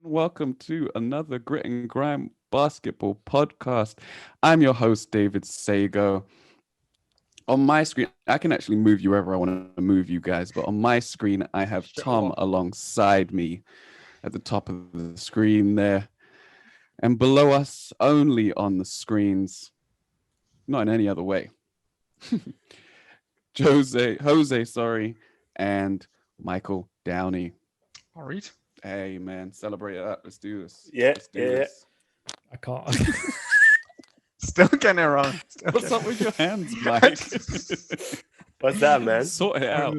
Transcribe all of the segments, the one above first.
Welcome to another Grit and Grime basketball podcast. I'm your host, David Sago. On my screen, I can actually move you wherever I want to move you guys, but on my screen, I have Tom alongside me at the top of the screen there. And below us, only on the screens, not in any other way, Jose, and Michael Downey. All right. Hey, man, celebrate it up. Let's do this. Yeah, Let's do this. I can't. Still getting it wrong. What's up with your hands, Mike? What's that, man? Sort it out.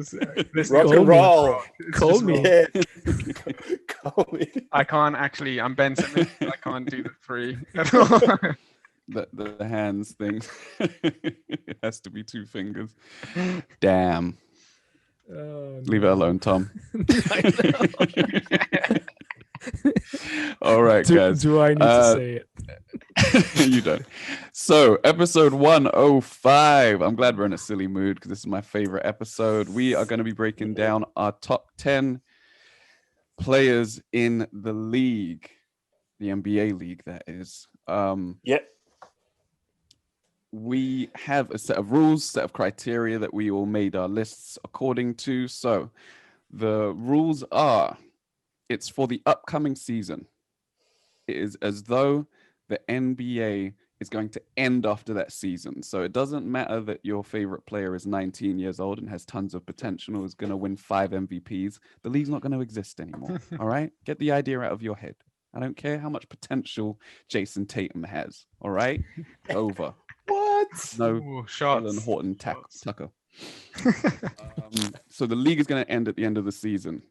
Rock and roll. Call me. Yeah. Call me. I can't actually. I'm Ben Simmons. I can't do the three. The hands thing. It has to be two fingers. Damn. Leave it alone, Tom. All right, guys. Do I need to say it? You don't. So, episode 105. I'm glad we're in a silly mood because this is my favorite episode. We are going to be breaking down our top 10 players in the league, the NBA league, that is. Yep. We have a set of rules, set of criteria that we all made our lists according to. So the rules are, it's for the upcoming season. It is as though the NBA is going to end after that season. So it doesn't matter that your favorite player is 19 years old and has tons of potential, and is going to win 5 MVPs. The league's not going to exist anymore. All right? Get the idea out of your head. I don't care how much potential Jason Tatum has. All right? Over. What? No, Ooh, shots. Alan Horton Tucker. So the league is going to end at the end of the season.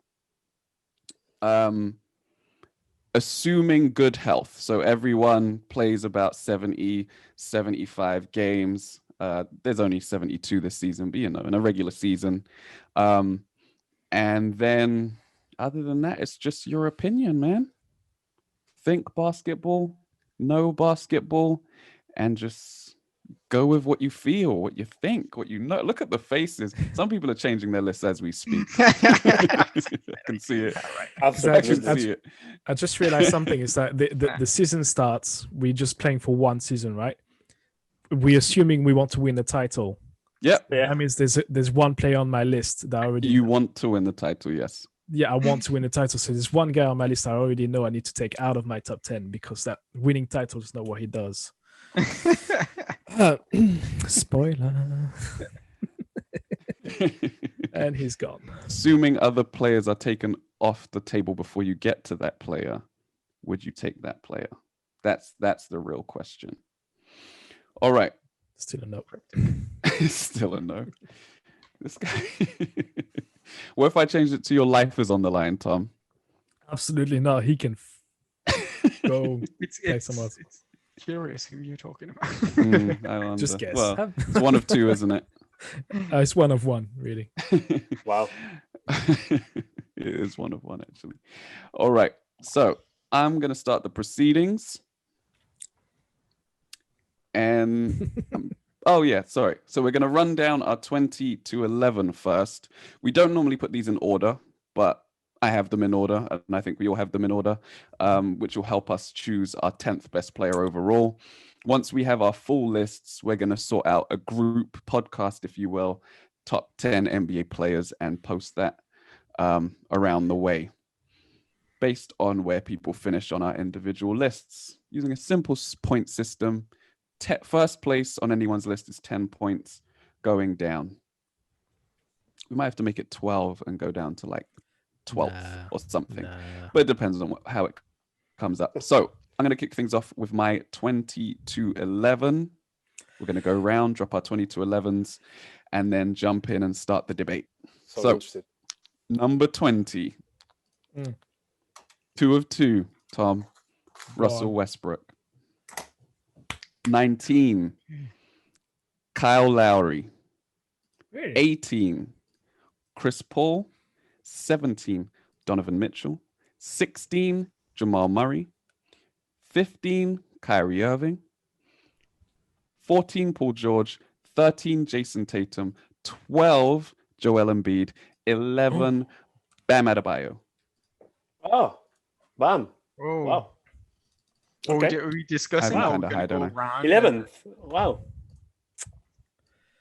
Assuming good health. So everyone plays about 70, 75 games. There's only 72 this season, but in a regular season. And then other than that, it's just your opinion, man. Think basketball, know basketball, and just go with what you feel, what you think, what you know. Look at the faces. Some people are changing their lists as we speak. I can see it. Absolutely. I just realized something is that the season starts. We're just playing for one season, right? We're assuming we want to win the title. Yep. Yeah. That means there's one player on my list that I already You want to win the title, yes. Yeah, I want to win the title. So there's one guy on my list I already know I need to take out of my top 10 because that winning title is not what he does. Spoiler. And he's gone. Assuming other players are taken off the table before you get to that player, would you take that player? That's the real question. All right. Still a no. Still a no. This guy. What if I changed it to your life is on the line, Tom? Absolutely not. He can go play somewhere else. It's curious who you're talking about. I wonder. Just guess. Well, it's one of two, isn't it? It's one of one, really. Wow. It is one of one, actually. All right. So I'm going to start the proceedings. And oh, yeah, sorry. So we're going to run down our 20 to 11 first. We don't normally put these in order, but I have them in order, and I think we all have them in order, which will help us choose our 10th best player overall. Once we have our full lists, we're going to sort out a group podcast, if you will, top 10 NBA players, and post that around the way based on where people finish on our individual lists using a simple point system. First place on anyone's list is 10 points going down. We might have to make it 12 and go down to like 12th or something. But it depends on how it comes up. So I'm going to kick things off with my 20 to 11. We're going to go around, drop our 20 to 11s, and then jump in and start the debate. So interested. Number 20. 2 of 2, Tom. Russell Westbrook. 19, Kyle Lowry. Really? 18, Chris Paul. 17, Donovan Mitchell. 16, Jamal Murray. 15, Kyrie Irving. 14, Paul George. 13, Jason Tatum. 12, Joel Embiid. 11, Bam Adebayo. Oh, Bam. Oh. Wow. Well, Okay. are we discussing? I'm or kinda we're high, gonna don't go I? round 11th. Wow.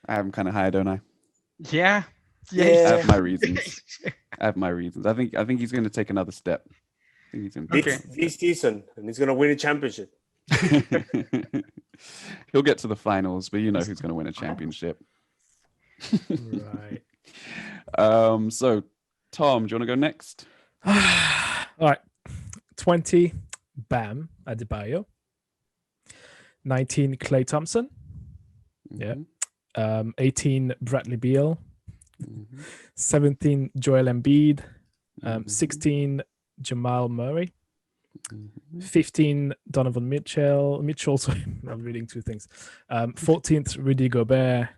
I have him kind of high, don't I? Yeah. Yeah. I Yeah. have my reasons. I think he's going to take another step. I think he's going Okay. This season, and he's gonna win a championship. to. He'll get to the finals, but you know who's going to win a championship. Right. So Tom, do you want to go next? All right. 20, Bam Adebayo. 19, Klay Thompson. Yeah. Mhm, 18, Bradley Beal. mhm, 17, Joel Embiid. mhm, 16, Jamal Murray. mhm. 15, Donovan Mitchell. Sorry, I'm reading two things. 14th, Rudy Gobert.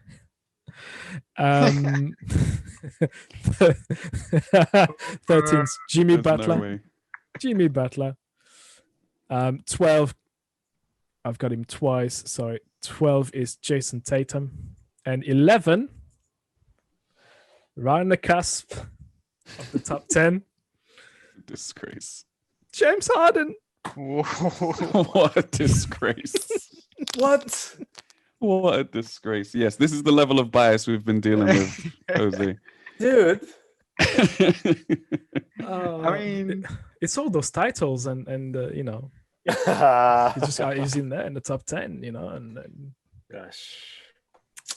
13th, Jimmy There's no Butler. way. Jimmy Butler. 12, I've got him twice. Sorry. 12 is Jason Tatum. And 11, right on the cusp of the top 10, Disgrace. James Harden. Whoa. What a disgrace. What? What a disgrace. Yes, this is the level of bias we've been dealing with, Jose. Dude. I mean, it's all those titles, and you know, he's in there in the top 10, you know, and Gosh.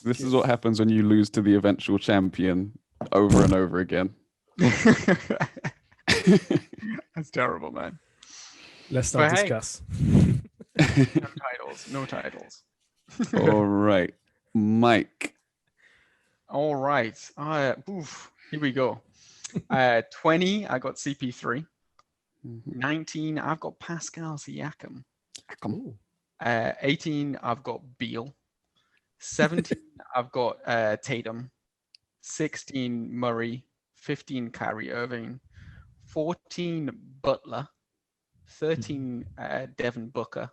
This is what happens when you lose to the eventual champion over and over again. that's terrible, man. let's not But hey. discuss. No titles. All right. Mike. All right. Here we go. 20, I got CP3. 19, I've got Pascal Siakam. 18, I've got Beal. 17, I've got Tatum. 16, Murray. 15, Kyrie Irving. 14, Butler. 13, Devin Booker.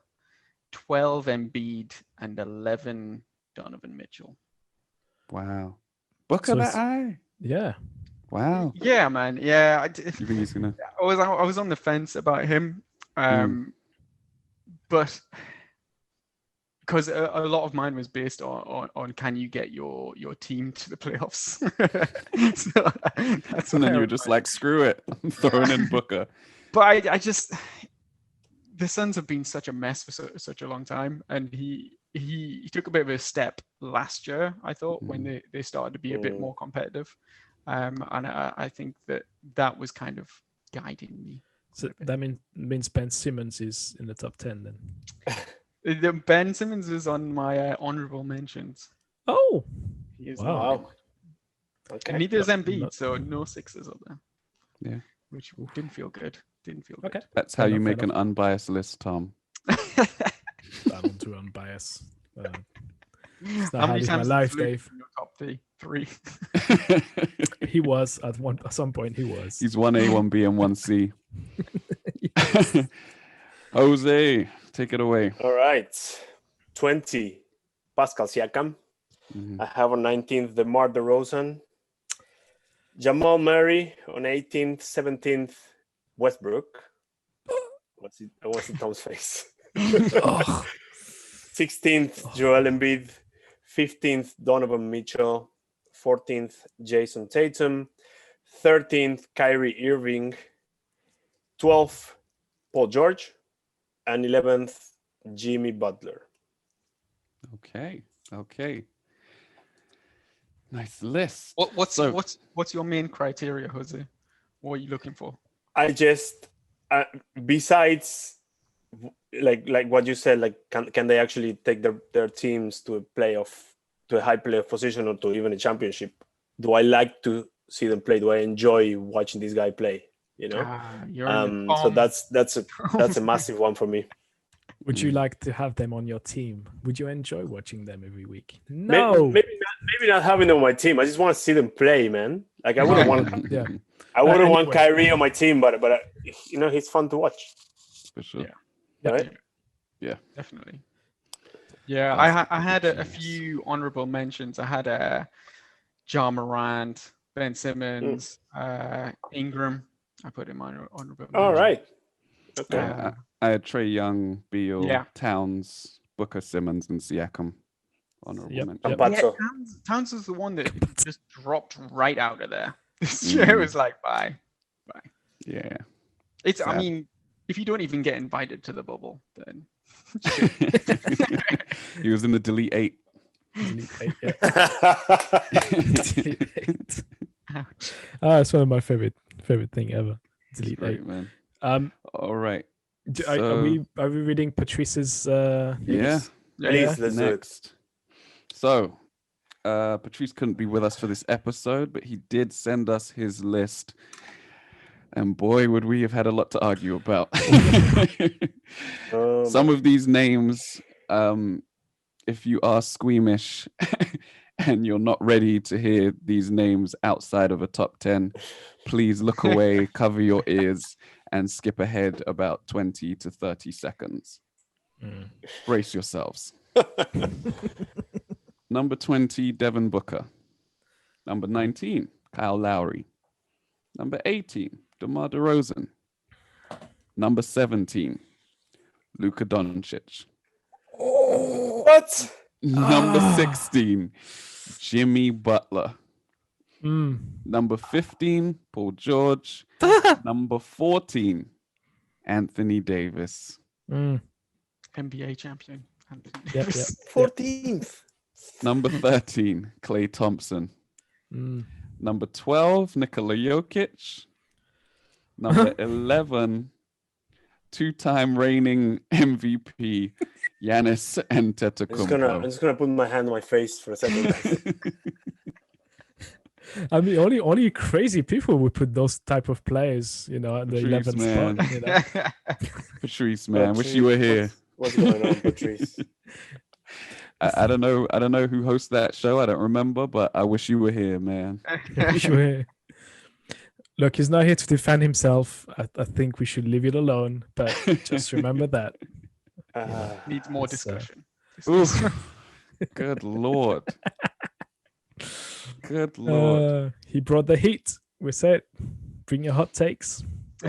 12, Embiid. And 11, Donovan Mitchell. Wow. Booker So that it's- high? Yeah. Wow. Yeah, man. Yeah, You think he's gonna? I was on the fence about him, but because a lot of mine was based on can you get your team to the playoffs? So that's And then why you I were was just like- like, screw it, I'm throwing in Booker. But I just the Suns have been such a mess for such a long time, and he took a bit of a step last year, I thought, when they started to be a bit more competitive, and I think that was kind of guiding me. So that means Ben Simmons is in the top 10 then. Ben Simmons is on my honorable mentions. Oh, He is Wow. Wow. Okay. and neither is Embiid, not- so no Sixers up there. Yeah. Which didn't feel good. okay. That's how Fair you enough, make fair an unbiased list, Tom. good. I want to unbiased. It's not How how many it's my times life, did Luke Dave. in your top three? He was at some point. He was. He's 1A, 1B, and 1C. Jose, take it away. All right. 20, Pascal Siakam. Mhm. I have on 19th, DeMar DeRozan. Jamal Murray on 18th, 17th, Westbrook. What's it Tom's face? Oh, 16th, Joel Embiid. 15th, Donovan Mitchell. 14th, Jason Tatum. 13th, Kyrie Irving. 12th, Paul George. And 11th, Jimmy Butler. Okay. Nice list. What's So- your main criteria, Jose? What are you looking for? I just besides like what you said, like can they actually take their teams to a playoff, to a high playoff position, or to even a championship? Do I like to see them play? Do I enjoy watching this guy play? You know, You're in the so bomb. that's a massive one for me. would you like to have them on your team? Would you enjoy watching them every week? Maybe No. maybe not having them on my team. I just want to see them play, man. Like I wouldn't want Yeah. I wouldn't want Anyway. Kyrie on my team, but you know, he's fun to watch. For sure. Yeah. Right? Definitely. Yeah, I had a few honorable mentions. I had Ja Morant, Ben Simmons, Ingram. I put him on honorable mention. All right. Okay. I had Trae Young, Beal, Yeah. Towns, Booker, Simmons, and Siakam. Honorable Yep, mention. yep. Campazzo. Towns is the one that just dropped right out of there. This Mm. year was like, bye. Yeah. It's. I Sad. mean, if you don't even get invited to the bubble, then He was in the delete 8. Delete 8, yeah. Delete 8. It's one of my favorite thing ever. Delete 8. Great, man. All right. Are we reading Patrice's Yeah. news? Please, let's do it. Next. So, Patrice couldn't be with us for this episode, but he did send us his list. And boy, would we have had a lot to argue about. Some of these names, if you are squeamish and you're not ready to hear these names outside of a top 10, please look away, cover your ears, and skip ahead about 20 to 30 seconds. Brace yourselves. Number 20, Devin Booker. Number 19, Kyle Lowry. Number 18, DeMar DeRozan. Number 17, Luka Doncic. What? Number 16, Jimmy Butler. Number 15, Paul George. Number 14, Anthony Davis. NBA champion. Anthony Yep, Davis. 14th. Number 13, Klay Thompson. Number 12, Nikola Jokic. Number 11, two-time reigning MVP, Giannis Antetokounmpo. I'm just gonna put my hand on my face for a second. I mean, only crazy people would put those type of players, at the Patrice, 11th man. spot. Patrice, man, wish you were here. What's going on, Patrice? I don't know who hosts that show. I don't remember, but I wish you were here, man. Sure. Look, he's not here to defend himself. I think we should leave it alone. But just remember that. Needs more It's, discussion. Oof. Good Lord. Good Lord. He brought the heat. We said, bring your hot takes. He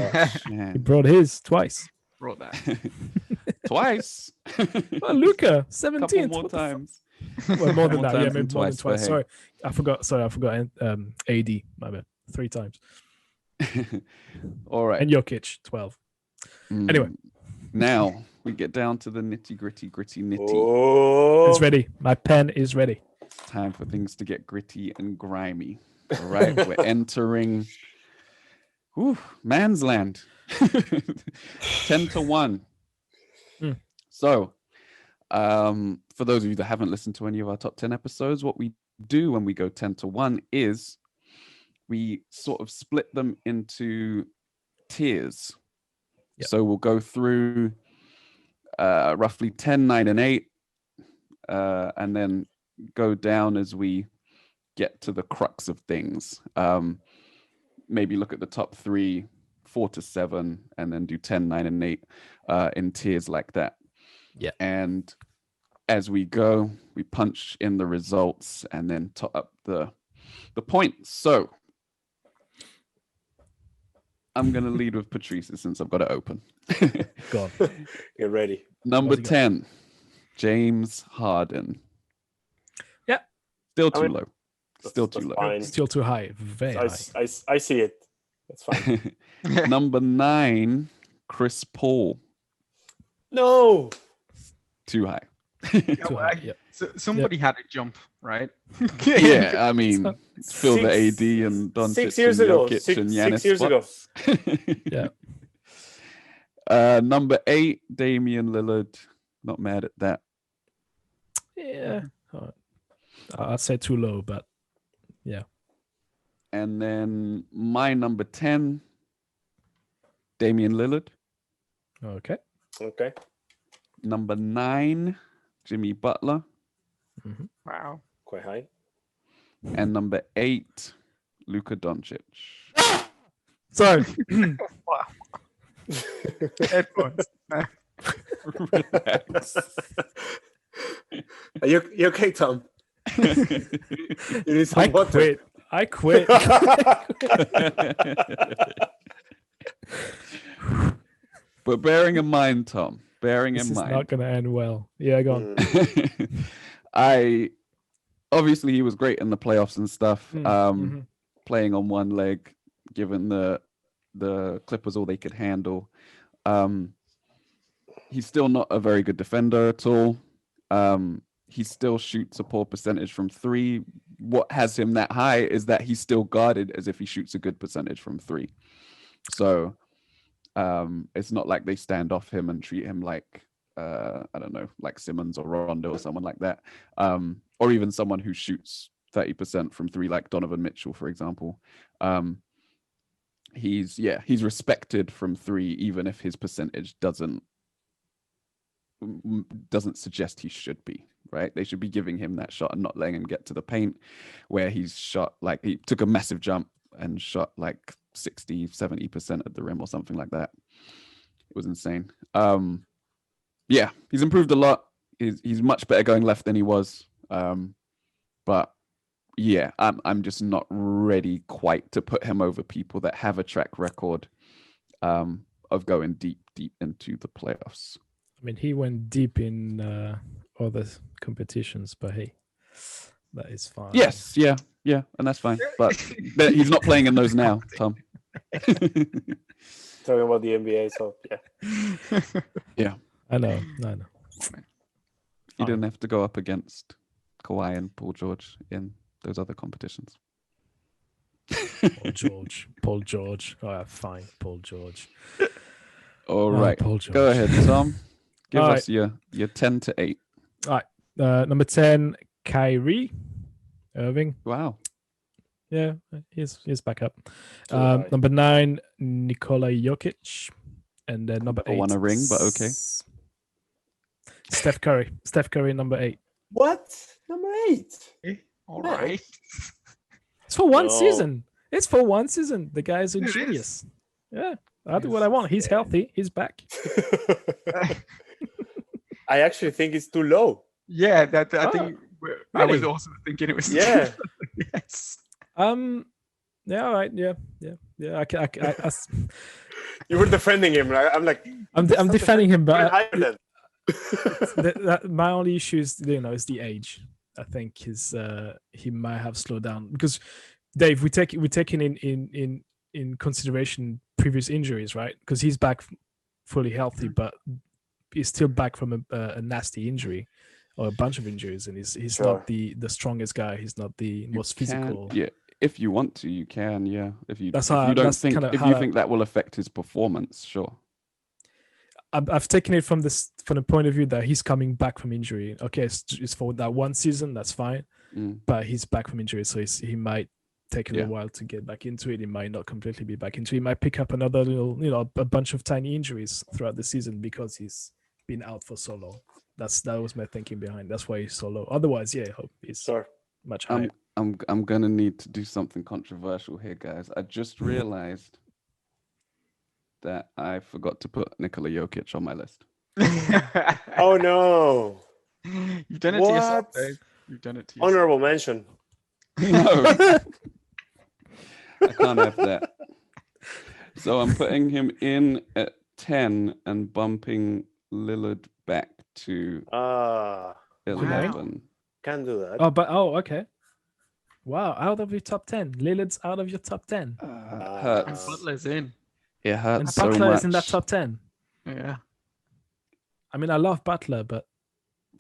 Man. brought his twice. Brought that. Twice. Oh, Luca, Couple 17th. more What the fuck? times. Well, more than More that. Yeah, times maybe than more than twice, but twice. hey. Sorry, I forgot. AD. My bad. 3 times. All right. And Jokic, 12. Anyway. Now we get down to the nitty gritty. Oh, It's ready. My pen is ready. It's time for things to get gritty and grimy. All right. We're entering man's land. 10-1. So, for those of you that haven't listened to any of our top 10 episodes, what we do when we go 10-1 is we sort of split them into tiers. Yep. So we'll go through roughly 10, 9, and 8, and then go down as we get to the crux of things. Maybe look at the top 3, 4 to 7, and then do 10, 9, and 8 in tiers like that. Yeah. And as we go, we punch in the results and then top up the points. So I'm going to lead with Patrice since I've got it open. Go on. get ready. Number What's he got? 10, James Harden. Yeah. Still I too mean, low. Still too That's low. fine. Still too high. Very high. I see it. That's fine. Number 9, Chris Paul. No. Too high. Too high. Yeah. So somebody had a jump, right? Yeah, I mean, Phil the Six- AD and Doncic 6 years and ago. Jokic and 6 Giannis years ago. spots. Yeah. Number 8, Damian Lillard. Not mad at that. Yeah. I'd say too low, but yeah. And then my number 10, Damian Lillard. Okay. Okay. Number 9, Jimmy Butler. Wow. Quite high. And number 8, Luka Doncic. Sorry. Wow. Headphones. Relax. Are you okay, Tom? You need some I water. quit. But bearing in mind, Tom, This is not going to end well. Yeah, go on. Obviously he was great in the playoffs and stuff. Mhm. Playing on one leg, given the Clippers all they could handle. He's still not a very good defender at all. He still shoots a poor percentage from three. What has him that high is that he's still guarded as if he shoots a good percentage from three. So it's not like they stand off him and treat him like I don't know, like Simmons or Rondo or someone like that, or even someone who shoots 30% from three, like Donovan Mitchell, for example. He's respected from three, even if his percentage doesn't suggest he should be. Right? They should be giving him that shot and not letting him get to the paint, where he's shot like he took a massive jump and shot like 60-70% at the rim or something like that. It was insane. Yeah, he's improved a lot. He's much better going left than he was. But yeah, I'm just not ready quite to put him over people that have a track record of going deep into the playoffs. I mean, he went deep in other competitions, but hey, that is fine. Yes, yeah, and that's fine. But he's not playing in those now, Tom. Talking about the NBA, so yeah. Yeah. I know. He didn't have to go up against Kawhi and Paul George in those other competitions. Paul George. Oh, fine, Paul George. All right, Paul George. Go ahead, Tom. Give All us your 10 to 8. All right, number 10, Kyrie Irving. Wow. Yeah, he's back up. Right. Number 9, Nikola Jokic, and then number 8. Won a ring, but okay. Steph Curry, number 8. What? Number 8? All right. It's for one No. season. The guy is a It is. genius. Yeah, I'll do what I want. He's healthy. He's back. I actually think it's too low. Yeah, that I Oh, think I was really? also thinking it was. Yeah. Yes. Yeah, all right. Yeah. You were defending him, right? I'm like, I'm defending him, put it but higher then. my only issue is, is the age. I think he might have slowed down because, Dave, we're taking in consideration previous injuries, right? Because he's back fully healthy, but he's still back from a nasty injury or a bunch of injuries, and he's Sure. not the strongest guy. He's not the most physical. Yeah, if you want to, you can. Yeah, if you That's if how- you don't that's think kinda if how you I- think that will affect his performance, sure. I've taken it from the point of view that he's coming back from injury. Okay, it's for that one season, that's fine, but he's back from injury, so he might take a little while to get back into it. He might not completely be back into it. He might pick up another little, a bunch of tiny injuries throughout the season because he's been out for so long. That was my thinking behind. That's why he's so low. Otherwise, yeah, he's Sure. much higher. I'm gonna need to do something controversial here, guys. I just realized that I forgot to put Nikola Jokic on my list. Oh no. You've done it to yourself, What? Dave. You've done it to yourself. Honorable mention. No, I can't have that. So I'm putting him in at 10 and bumping Lillard back to 11. Can't do that. Okay. Wow, out of your top 10. Lillard's out of your top 10. Hurts. Butler's in. It And hurts so Butler much. is in that top 10. Yeah. I mean, I love Butler, but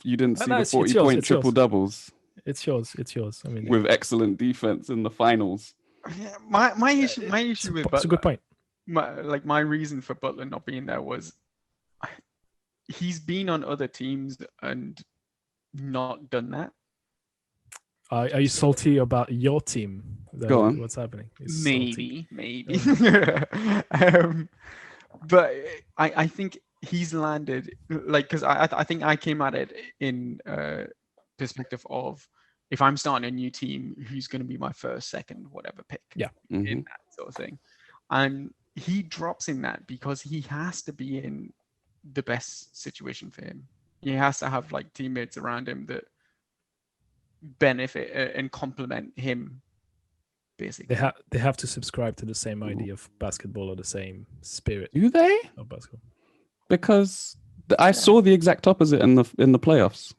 You didn't see No, the it's yours, 40-point it's yours. triple doubles it's yours. I mean, with excellent defense in the finals. Yeah, my issue with it's a Butler, good point. my reason for Butler not being there was he's been on other teams and not done that. Are you salty about your team? Go on. What's happening? He's salty. Maybe. But I think he's landed because I think I came at it in perspective of if I'm starting a new team, who's going to be my first, second, whatever pick? Yeah. In that sort of thing. And he drops in that because he has to be in the best situation for him. He has to have like teammates around him that benefit and complement him, basically. They have to subscribe to the same idea of basketball or the same spirit Do they? of basketball. because I saw the exact opposite in the playoffs.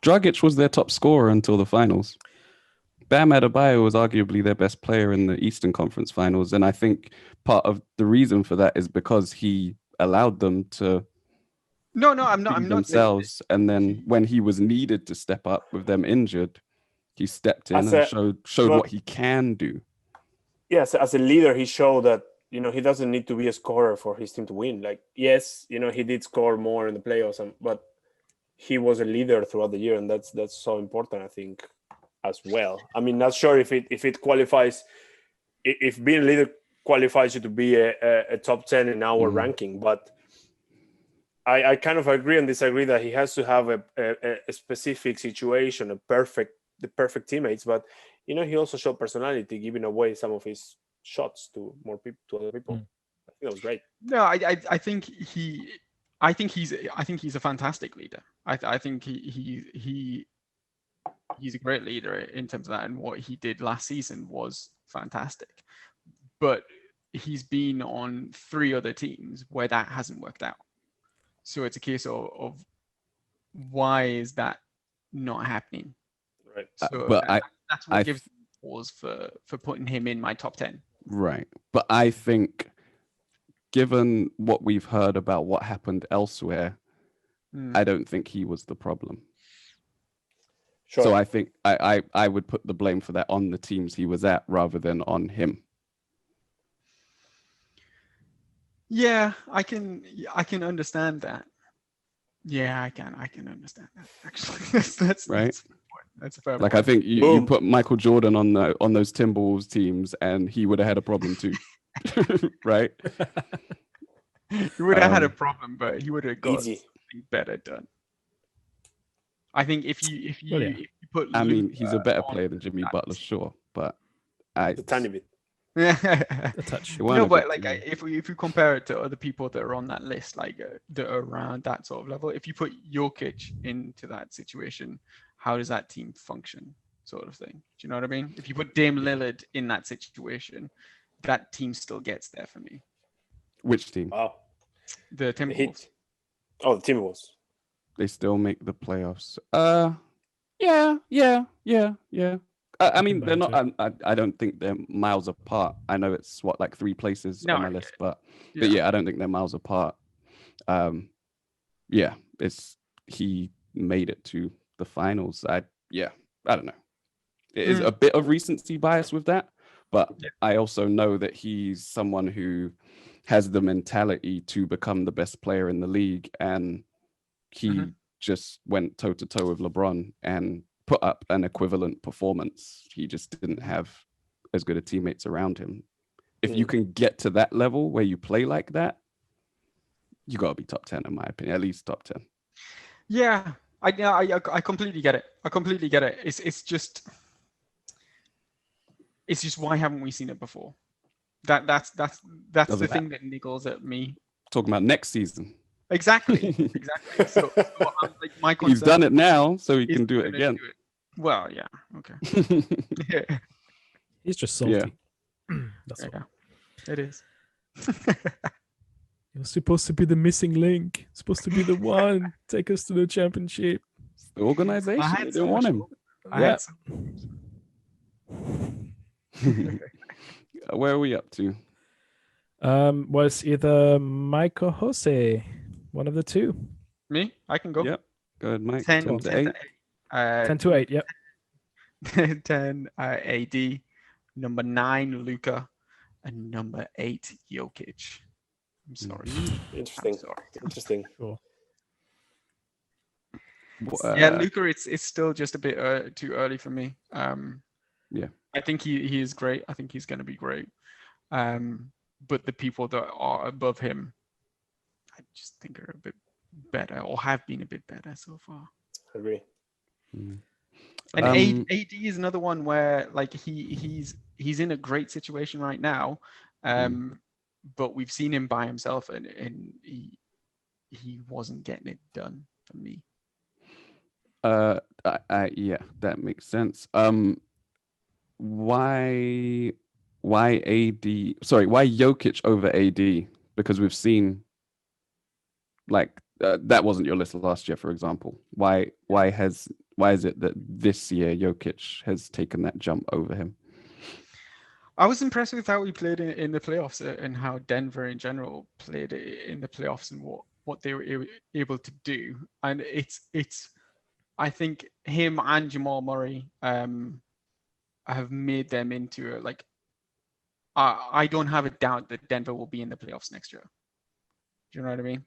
Dragic was their top scorer until the finals. Bam Adebayo was arguably their best player in the Eastern Conference Finals, and I think part of the reason for that is because he allowed them to I'm be not themselves, and then when he was needed to step up with them injured, he stepped in and showed what he can do. Yes, as a leader, he showed that he doesn't need to be a scorer for his team to win. Like, yes, he did score more in the playoffs, but he was a leader throughout the year, and that's so important, I think, as well. I mean, not sure if it qualifies, if being a leader qualifies you to be a top 10 in our ranking, but I kind of agree and disagree that he has to have a specific situation, the perfect teammates, but he also showed personality, giving away some of his shots to other people. I think that was great. No, I think he's a fantastic leader. I think he's a great leader in terms of that, and what he did last season was fantastic. But he's been on 3 other teams where that hasn't worked out. So it's a case of why is that not happening? Right. So but that's what gives me pause for putting him in my top 10. Right. But I think, given what we've heard about what happened elsewhere, I don't think he was the problem. Sure. So I think I would put the blame for that on the teams he was at rather than on him. Yeah, I can understand that. Yeah, I can understand that, actually. That's Right. That's a fair Like, point. I think you put Michael Jordan on those Timberwolves teams, and he would have had a problem too, right? He would have had a problem, but he would have got something better done. I think if you put, I mean, he's a better player than Jimmy Butler, sure, but a tiny bit. A touch. No, but like if we compare it to other people that are on that list, like that are around that sort of level, if you put Jokic into that situation, how does that team function, sort of thing? Do you know what I mean? If you put Dame Lillard in that situation, that team still gets there for me. Which team? Wow. The Timberwolves. The Timberwolves. They still make the playoffs. Yeah. I mean, they're not. I don't think they're miles apart. I know it's like 3 places on my list, but yeah, I don't think they're miles apart. Yeah, he made it to the finals. I don't know. It is a bit of recency bias with that, but I also know that he's someone who has the mentality to become the best player in the league, and he just went toe to toe with LeBron and put up an equivalent performance. He just didn't have as good of teammates around him. If you can get to that level where you play like that, you got to be top 10, in my opinion, at least top 10. Yeah, I completely get it. It's just why haven't we seen it before? That's the thing that niggles at me. Talking about next season. Exactly. So like, my concern, he's done it now, so he can do it again. Well, yeah, okay. He's just salty. That's all. It is. He was supposed to be the missing link. Supposed to be the one take us to the championship. The organization, they didn't want him. Where are we up to? Was either Mike or Jose, one of the two. Me? I can go. Yep. Go ahead, Mike. 10 to 8. 10 to 8, yep. 10 AD, number 9 Luka, and number 8 Jokic. I'm sorry. Interesting. Cool. Yeah, Luka, it's still just a bit too early for me. Yeah. I think he is great. I think he's going to be great. But the people that are above him, I just think are a bit better, or have been a bit better so far. I agree. And AD is another one where like he's in a great situation right now, but we've seen him by himself, and he wasn't getting it done for me. Yeah, that makes sense. Why AD? Sorry, why Jokic over AD? Because we've seen Like that wasn't your list last year, for example. Why is it that this year Jokic has taken that jump over him? I was impressed with how he played in the playoffs and how Denver in general played in the playoffs and what they were able to do. And it's I think him and Jamal Murray have made them into I don't have a doubt that Denver will be in the playoffs next year. Do you know what I mean?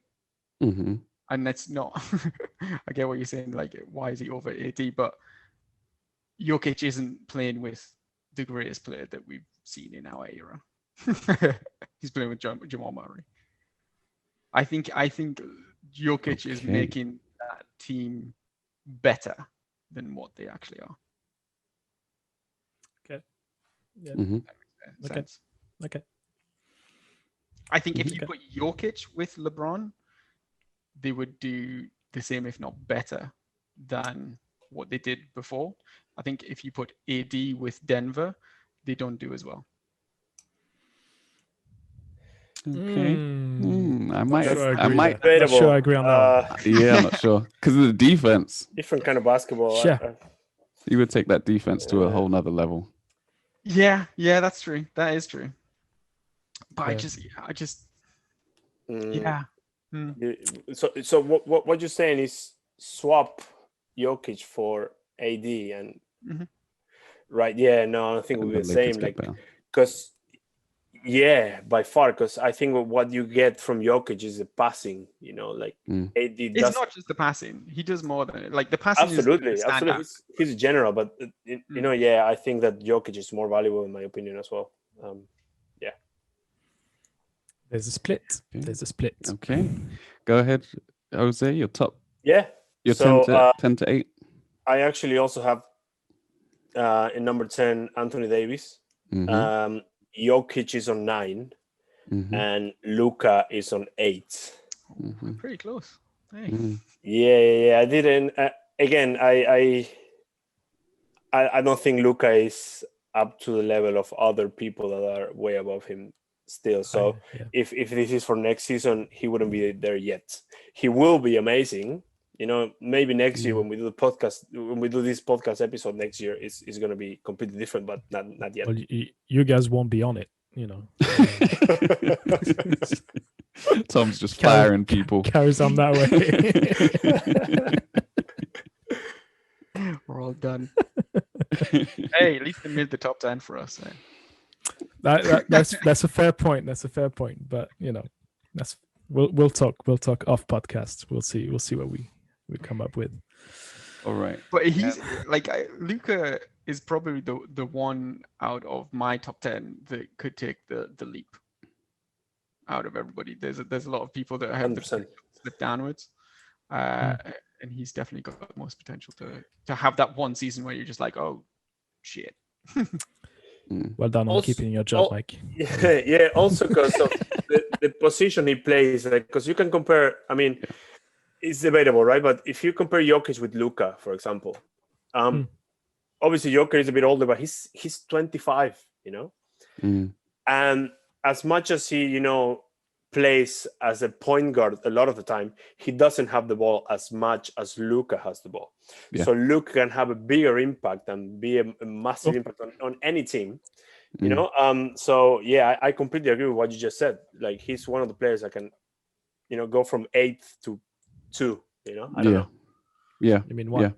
Mm-hmm. And that's not, I get what you're saying, like, why is he over AD? But Jokic isn't playing with the greatest player that we've seen in our era. He's playing with Jamal Murray. I think Jokic is making that team better than what they actually are. Okay. Yeah. Mm-hmm. Okay. I think if you put Jokic with LeBron, they would do the same, if not better, than what they did before. I think if you put AD with Denver, they don't do as well. Okay. I might sure I agree on that one. Yeah, I'm not sure because of the defense. Different kind of basketball. Yeah. You would take that defense to a whole nother level. Yeah, that's true. That is true. But yeah. So what you're saying is swap Jokic for AD and right? Yeah, no, I think we'll be the same. Like, because by far. Because I think what you get from Jokic is the passing. You know, like AD. It's not just the passing. He does more than it. Like the passing. Absolutely. He's a general, but I think that Jokic is more valuable in my opinion as well. There's a split. Okay. Go ahead, Jose. Your top. Yeah. You're 10 to 8. I actually also have in number 10 Anthony Davis. Mm-hmm. Jokic is on 9, and Luka is on 8. Mm-hmm. Pretty close. Hey. Mm-hmm. Yeah. I didn't. Again, I don't think Luka is up to the level of other people that are way above him still. So if this is for next season, he wouldn't be there yet. He will be amazing. You know, maybe next year when we do the podcast, when we do this podcast episode next year, it's going to be completely different, but not yet. Well, you guys won't be on it, you know. Tom's just firing people. Carries on that way. We're all done. Hey, at least they made the top 10 for us. That's a fair point. But you know, we'll talk off podcast. We'll see what we come up with. All right. But he's Luka is probably the one out of my top 10 that could take the leap out of everybody. There's a lot of people that have the slip downwards, and he's definitely got the most potential to have that one season where you're just like, oh shit. Well done on keeping your job, Mike. Yeah. Also because of the position he plays, because you can compare. I mean, it's debatable, right? But if you compare Jokic with Luka, for example, obviously Jokic is a bit older, but he's 25, you know, and as much as he, you know, plays as a point guard a lot of the time, he doesn't have the ball as much as Luka has the ball. Yeah. So Luka can have a bigger impact and be a massive impact on any team, you know. So yeah, I completely agree with what you just said. Like, he's one of the players that can, you know, go from 8th to 2. You know, I don't know. Yeah. You mean 1?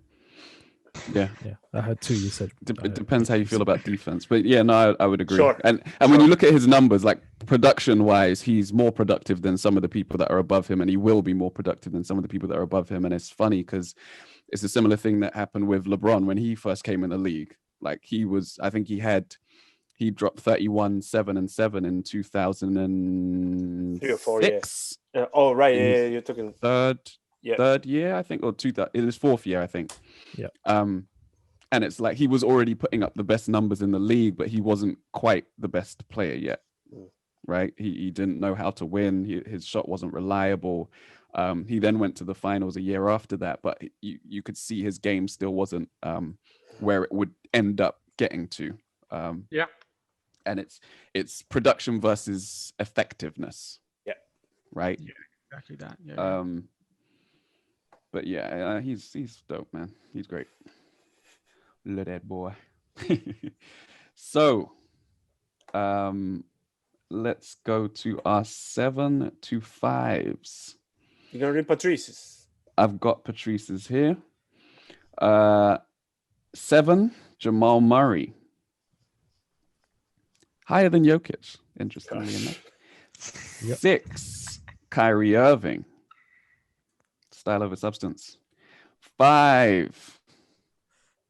Yeah. I had 2. You said it depends how you feel about defense, but yeah, no, I would agree. Sure. And when you look at his numbers, like production wise, he's more productive than some of the people that are above him, and he will be more productive than some of the people that are above him. And it's funny because it's a similar thing that happened with LeBron when he first came in the league. Like, I think he dropped 31, 7 and 7 in 2006. 3 or 4 years. Oh right, yeah, you're talking third year, I think, or it was 4th year, I think. Yeah. And it's like he was already putting up the best numbers in the league, but he wasn't quite the best player yet, right? He didn't know how to win. His shot wasn't reliable. He then went to the finals a year after that, but you could see his game still wasn't where it would end up getting to. And it's production versus effectiveness. Yeah. Right. Yeah. Exactly that. Yeah. But yeah, he's dope, man. He's great. Look at that boy. So, let's go to our 7 to 5s. You're gonna read Patrice's. I've got Patrice's here. 7, Jamal Murray. Higher than Jokic, interestingly enough. 6, Kyrie Irving. Style over substance. 5,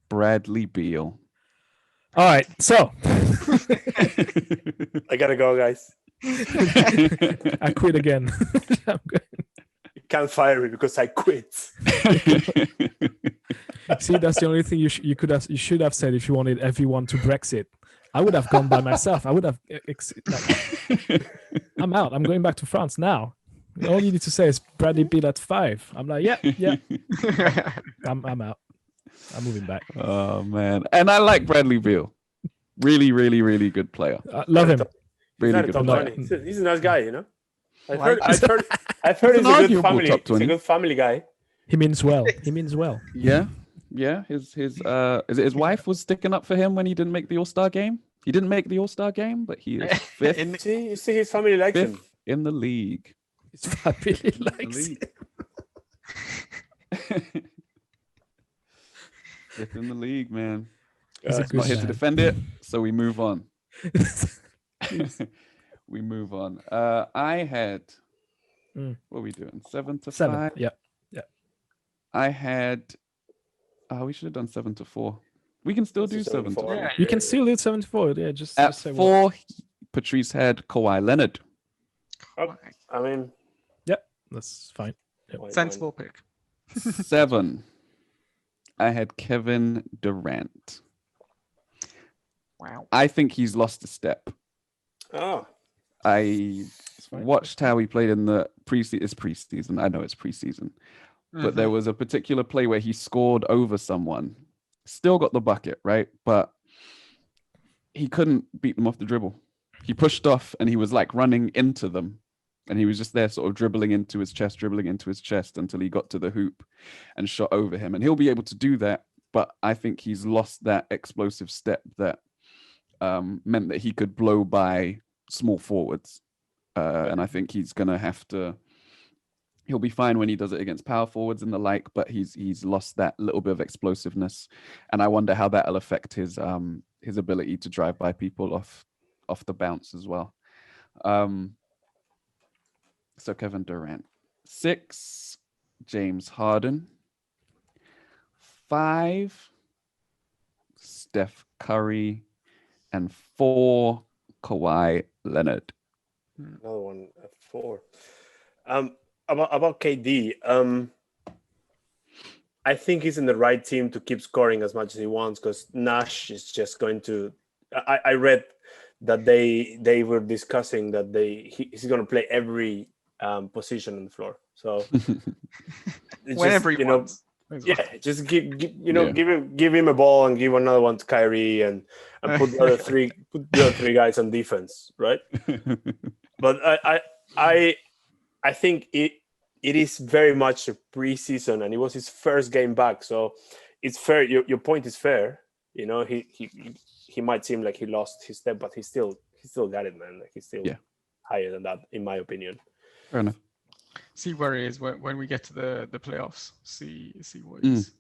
Bradley Beal. All right, so I gotta go, guys. I quit again. I'm good. You can't fire me because I quit. See, that's the only thing you should have said if you wanted everyone to Brexit. I would have gone by myself. I would have I'm out. I'm going back to France now. All you need to say is Bradley Beal at 5. I'm like, yeah. I'm out. I'm moving back. Oh man, and I like Bradley Beal. Really, really, really good player. Love him. Really He's good not a player. top 20. He's a nice guy, you know. I've Like- heard It's he's an a good arguable family. top He's 20. a good family guy. He means well. Yeah. His is it his wife was sticking up for him when he didn't make the All-Star game? He didn't make the All-Star game, but he is fifth, You see, his family likes him. fifth in the league. His family likes league. it. Fifth in the league, man. He's a He's good not here to man. defend it, so we move on. We move on. I had what are we doing? 7 to 7. 5. Yeah. I had we should have done 7 to 4. We can still Let's do do 7 to 7 to 4. 4. You can still do 74. Yeah, just At say 4, Patrice had Kawhi Leonard. I mean, That's fine. Sensible pick. 7, I had Kevin Durant. Wow. I think he's lost a step. Oh, I fine. watched how he played in the preseason. It's preseason. I know it's preseason. But there was a particular play where he scored over someone. Still got the bucket, right? But he couldn't beat them off the dribble. He pushed off and he was like running into them. And he was just there sort of dribbling into his chest until he got to the hoop and shot over him. And he'll be able to do that. But I think he's lost that explosive step that meant that he could blow by small forwards. And I think he's going to have to... He'll be fine when he does it against power forwards and the like, but he's lost that little bit of explosiveness. And I wonder how that'll affect his ability to drive by people off the bounce as well. So Kevin Durant. 6, James Harden. 5, Steph Curry. And 4, Kawhi Leonard. another one at 4. About KD, I think he's in the right team to keep scoring as much as he wants because Nash is just going to. I read that they were discussing that he's going to play every position on the floor. So Whenever he wants. Yeah, just give him a ball and give another one to Kyrie and put the other three guys on defense, right? But I think it is very much a preseason, and it was his first game back, so it's fair. Your point is fair. You know, he might seem like he lost his step, but he still got it, man. Like he's still higher than that, in my opinion. Fair enough. See where he is when we get to the playoffs. See what he's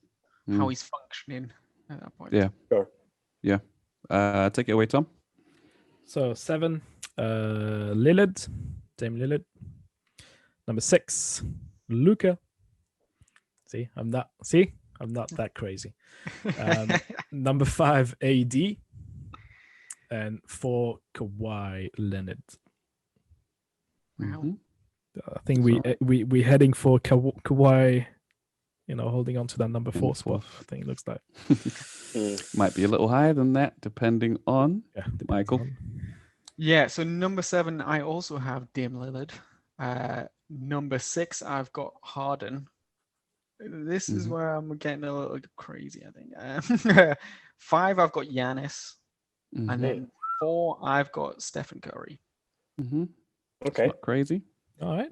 how he's functioning at that point. Yeah. Sure. Yeah. Take it away, Tom. So 7, Lillard, Dame Lillard. Number 6, Luka. See, I'm not that crazy. Number 5, AD, and 4, Kawhi Leonard. Wow. I think we heading for Kawhi, holding on to that number 4 spot. I think it looks like. Might be a little higher than that, depending on Michael. Yeah, so number 7, I also have Dame Lillard. Number 6, I've got Harden. This is where I'm getting a little crazy, I think. 5, I've got Giannis. And then 4, I've got Stephen Curry. Okay. Not crazy. All right.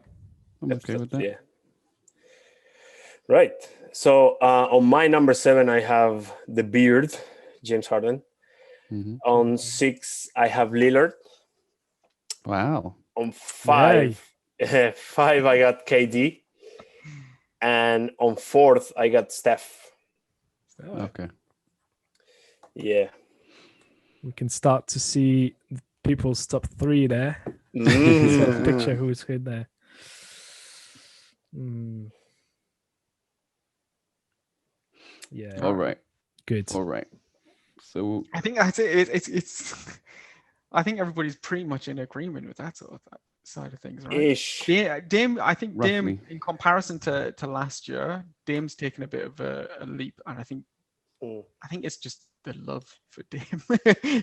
I'm okay with that. Yeah. Right. So on my number 7, I have the beard, James Harden. Mm-hmm. On 6, I have Lillard. Wow. On 5, I got KD. And on 4th, I got Steph. Okay. Yeah. We can start to see people's top 3 there. Picture who's in there. Yeah. All right. Good. All right. So I think I'd say it's I think everybody's pretty much in agreement with that sort of side of things, right? Ish. Dame, I think Dame, roughly. in comparison to last year, Dame's taken a bit of a leap, and I think it's just the love for Dame.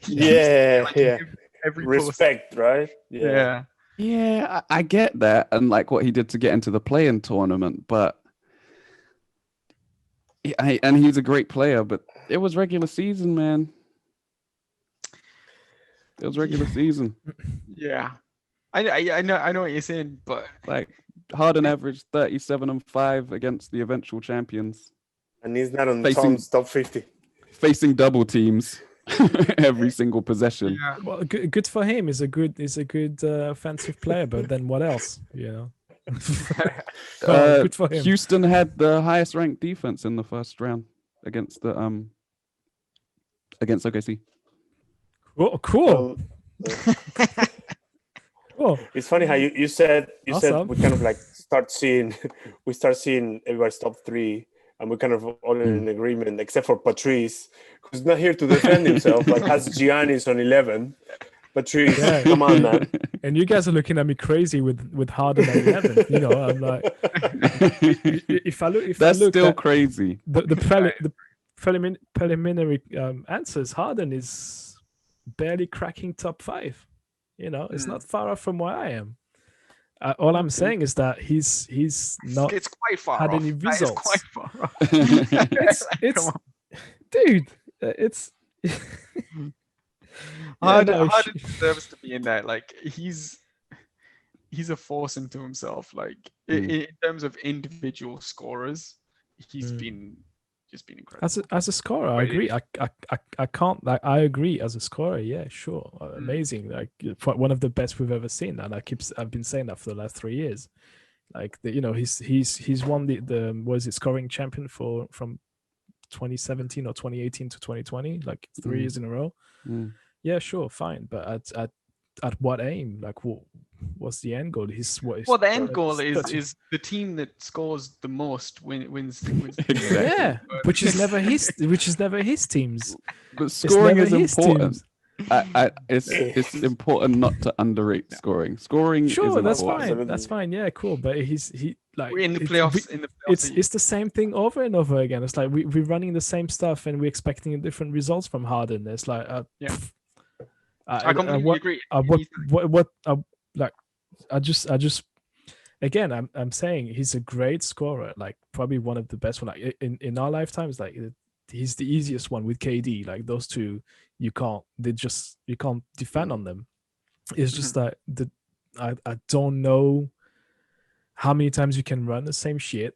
Yeah. Every respect, post. Right? Yeah. yeah, I get that, and like what he did to get into the play-in tournament, but and he's a great player, but it was regular season, man. It was regular season. Yeah. I know what you're saying, but like Harden averaged 37 and 5 against the eventual champions. And he's not on Facing- Tom's top 50. Facing double teams every single possession. yeah. Well, good for him. He's a good offensive player, but then what else? You know. Good for him. Houston had the highest ranked defense in the first round against the against OKC. Cool. Cool. It's funny how you said Awesome. we kind of like start seeing everybody's top 3, and we're kind of all in agreement except for Patrice, who's not here to defend himself, but has Giannis on 11. Patrice, come on, man. And you guys are looking at me crazy with Harden at 11. You know, I'm like, if I look, That's still at crazy. the preliminary answers, Harden is barely cracking top 5. You know, it's not far off from where I am. All I'm saying is that he's not. It's quite far had off. any That is results. quite far off. It's Come on. dude. It's. Harden deserves to be in there. Like he's a force into himself. Like in terms of individual scorers, he's been incredible. As a scorer, I agree. I can't. Like, I agree as a scorer. Yeah, sure, amazing. Like one of the best we've ever seen, and I've been saying that for the last 3 years. Like he's won the scoring champion from 2017 or 2018 to 2020, like 3 years in a row. Yeah, sure, fine, but at what aim? Like, what's the end goal? The end goal is the team that scores the most wins. Exactly. Yeah, which is never his teams. But scoring is his important. It's important not to underrate scoring. Scoring Sure, is that's important. fine. That's fine. Yeah, cool. But we're in the playoffs. It's the same thing over and over again. It's like we're running the same stuff and we're expecting different results from Harden. It's like I completely agree. Again, I'm saying he's a great scorer, like probably one of the best one. Like in our lifetimes, like he's the easiest one with KD. Like those two, you can't defend on them. It's just that I don't know how many times you can run the same shit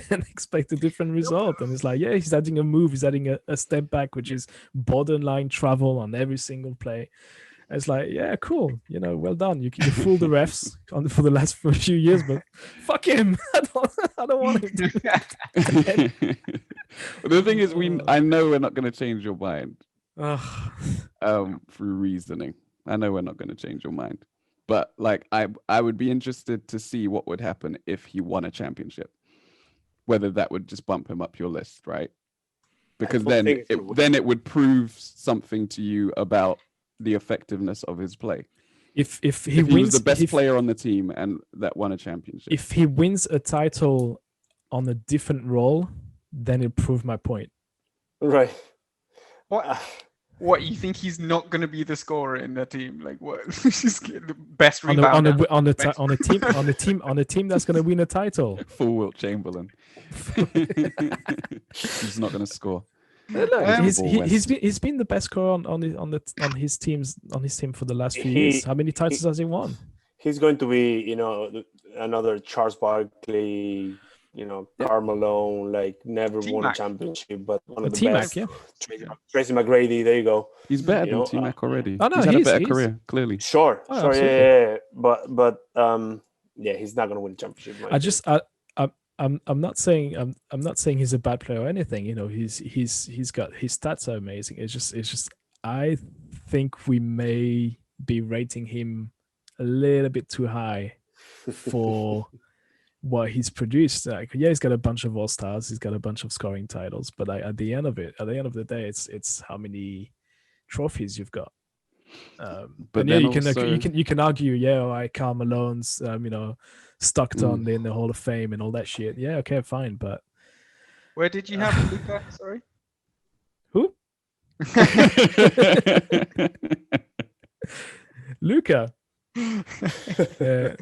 and expect a different result. And it's like, yeah, he's adding a move, he's adding a step back, which is borderline travel on every single play. And it's like, yeah, cool. You know, well done. You fool the refs for the last few years, but fuck him. I don't want him to do that. The thing is, I know we're not going to change your mind through reasoning. I know we're not going to change your mind. But like, I would be interested to see what would happen if he won a championship. Whether that would just bump him up your list, right? Because then it would prove something to you about the effectiveness of his play. If he was the best player on the team and that won a championship. If he wins a title on a different role, then it proved my point. Right. What you think he's not going to be the scorer in the team? Like what? The best rebounder on a team that's going to win a title. Full Wilt Chamberlain. He's not going to score. Look, he's been the best scorer on his team for the last few years. How many titles has he won? He's going to be, another Charles Barkley, Karl Malone, like never won a championship, but one of the best. Yeah. Tracy McGrady, there you go. He's better than T-Mac already. Oh, no, he's had a better career, clearly. Sure, yeah. But he's not gonna win a championship. I'm not saying he's a bad player or anything. He's got his stats are amazing. It's just I think we may be rating him a little bit too high for what he's produced. Like, yeah, he's got a bunch of all-stars, he's got a bunch of scoring titles, but at the end of the day, it's how many trophies you've got. But yeah, you can argue, Karl Malone's Stockton in the Hall of Fame and all that shit. Yeah, okay, fine, but where did you have Luka? Sorry, who? Luka.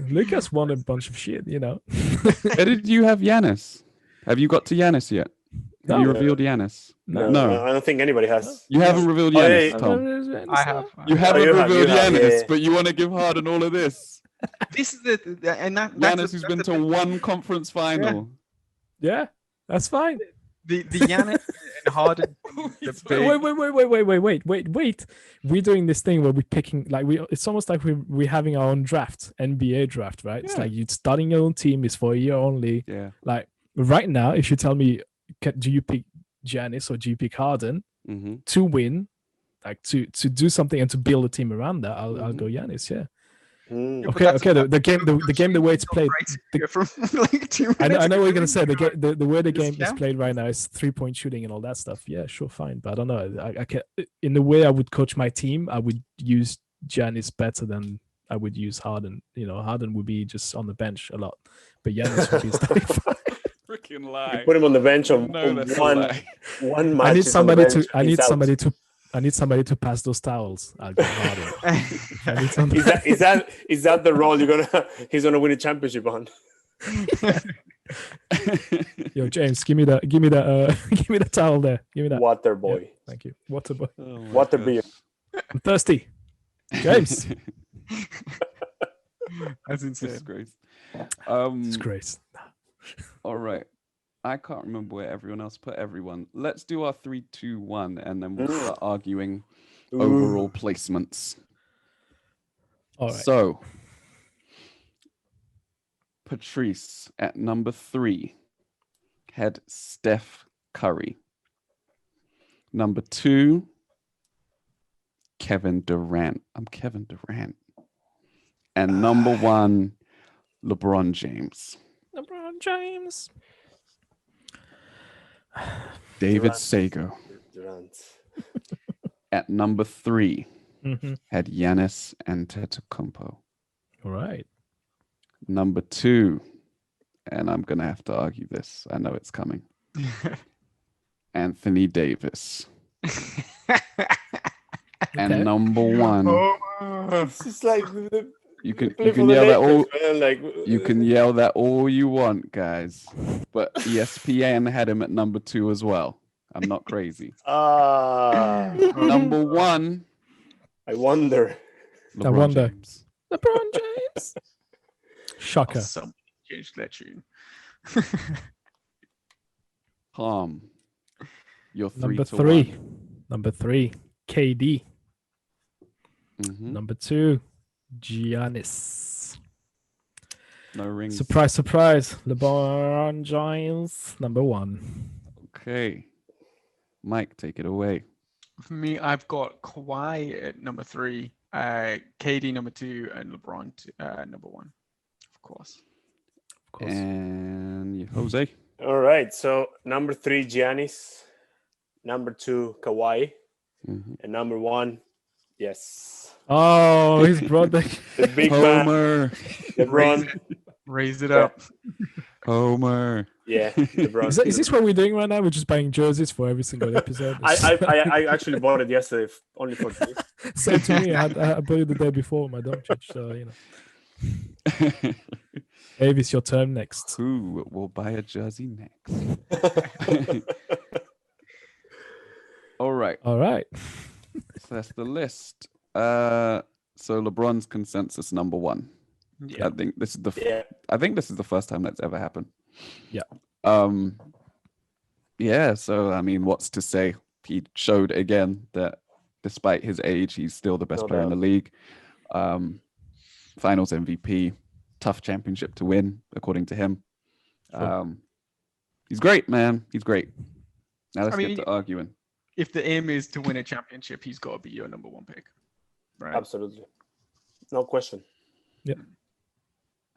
Luka's won a bunch of shit, Where did you have Giannis? Have you got to Giannis yet? Have you revealed Giannis? No. I don't think anybody has. You haven't revealed Giannis, Tom. I have. You haven't revealed Giannis, but you want to give Harden all of this. This is Giannis who's been to one conference final. Yeah, that's fine. The Giannis and Harden. Wait. We're doing this thing where we're picking, it's almost like we're having our own draft, NBA draft, right? Yeah. It's like you're starting your own team, it's for a year only. Yeah. Like right now, if you tell me, do you pick Giannis or do you pick Harden to win, like to do something and to build a team around that, I'll go Giannis, yeah. Okay. The game, the way it's played. I know what you're gonna say. The way the game is played right now is 3-point shooting and all that stuff. Yeah, sure, fine. But I don't know. I can, in the way I would coach my team, I would use Giannis better than I would use Harden. Harden would be just on the bench a lot, but Giannis would be starting. Freaking lie. You put him on the bench on one match. I need somebody to pass those towels. I'll get Harden. Is that the role he's gonna win a championship on? Yo, James, give me that towel there. Give me that. Water boy. Yeah, thank you. Water boy. Water beer. I'm thirsty. James. That's insane. Disgrace. All right. I can't remember where everyone else put everyone. Let's do our 3, 2, 1, and then we'll start arguing overall placements. All right. So, Patrice at number 3 had Steph Curry. Number 2, Kevin Durant. I'm Kevin Durant. And number 1, LeBron James. LeBron James. David Sago. At number 3 had Giannis Antetokounmpo. All right. Number 2, and I'm going to have to argue this. I know it's coming. Anthony Davis. And number 1. It's just like you can yell that all. You can yell that all you want, guys. But ESPN had him at number 2 as well. I'm not crazy. Number 1. I wonder. James. LeBron James. Shocker. Somebody changed that tune. Tom, you're 3 number to 3. 1. Number 3, KD. Number 2, Giannis. No rings. Surprise, surprise. LeBron James, number 1. Okay. Mike, take it away. For me, I've got Kawhi at number 3, KD number 2, and LeBron number 1. Of course. And Jose. All right. So number 3, Giannis. Number 2, Kawhi. And number 1, yes. Oh, he's brought the big Homer. Man. LeBron. Raise it up. Homer. Yeah. LeBron. Is this what we're doing right now? We're just buying jerseys for every single episode. I actually bought it yesterday only for this. Same to me. I bought it the day before my dog church. So Abe, it's your turn next. Who will buy a jersey next? All right. So that's the list. So LeBron's consensus number 1. Yeah. I think this is the first time that's ever happened. Yeah. Yeah. So I mean, what's to say? He showed again that despite his age, he's still the best No player in the doubt. league. Finals MVP, tough championship to win, according to him. Sure. He's great, man. He's great. Now let's I mean, get to arguing. If the aim is to win a championship, he's got to be your number one pick, right? Absolutely, no question.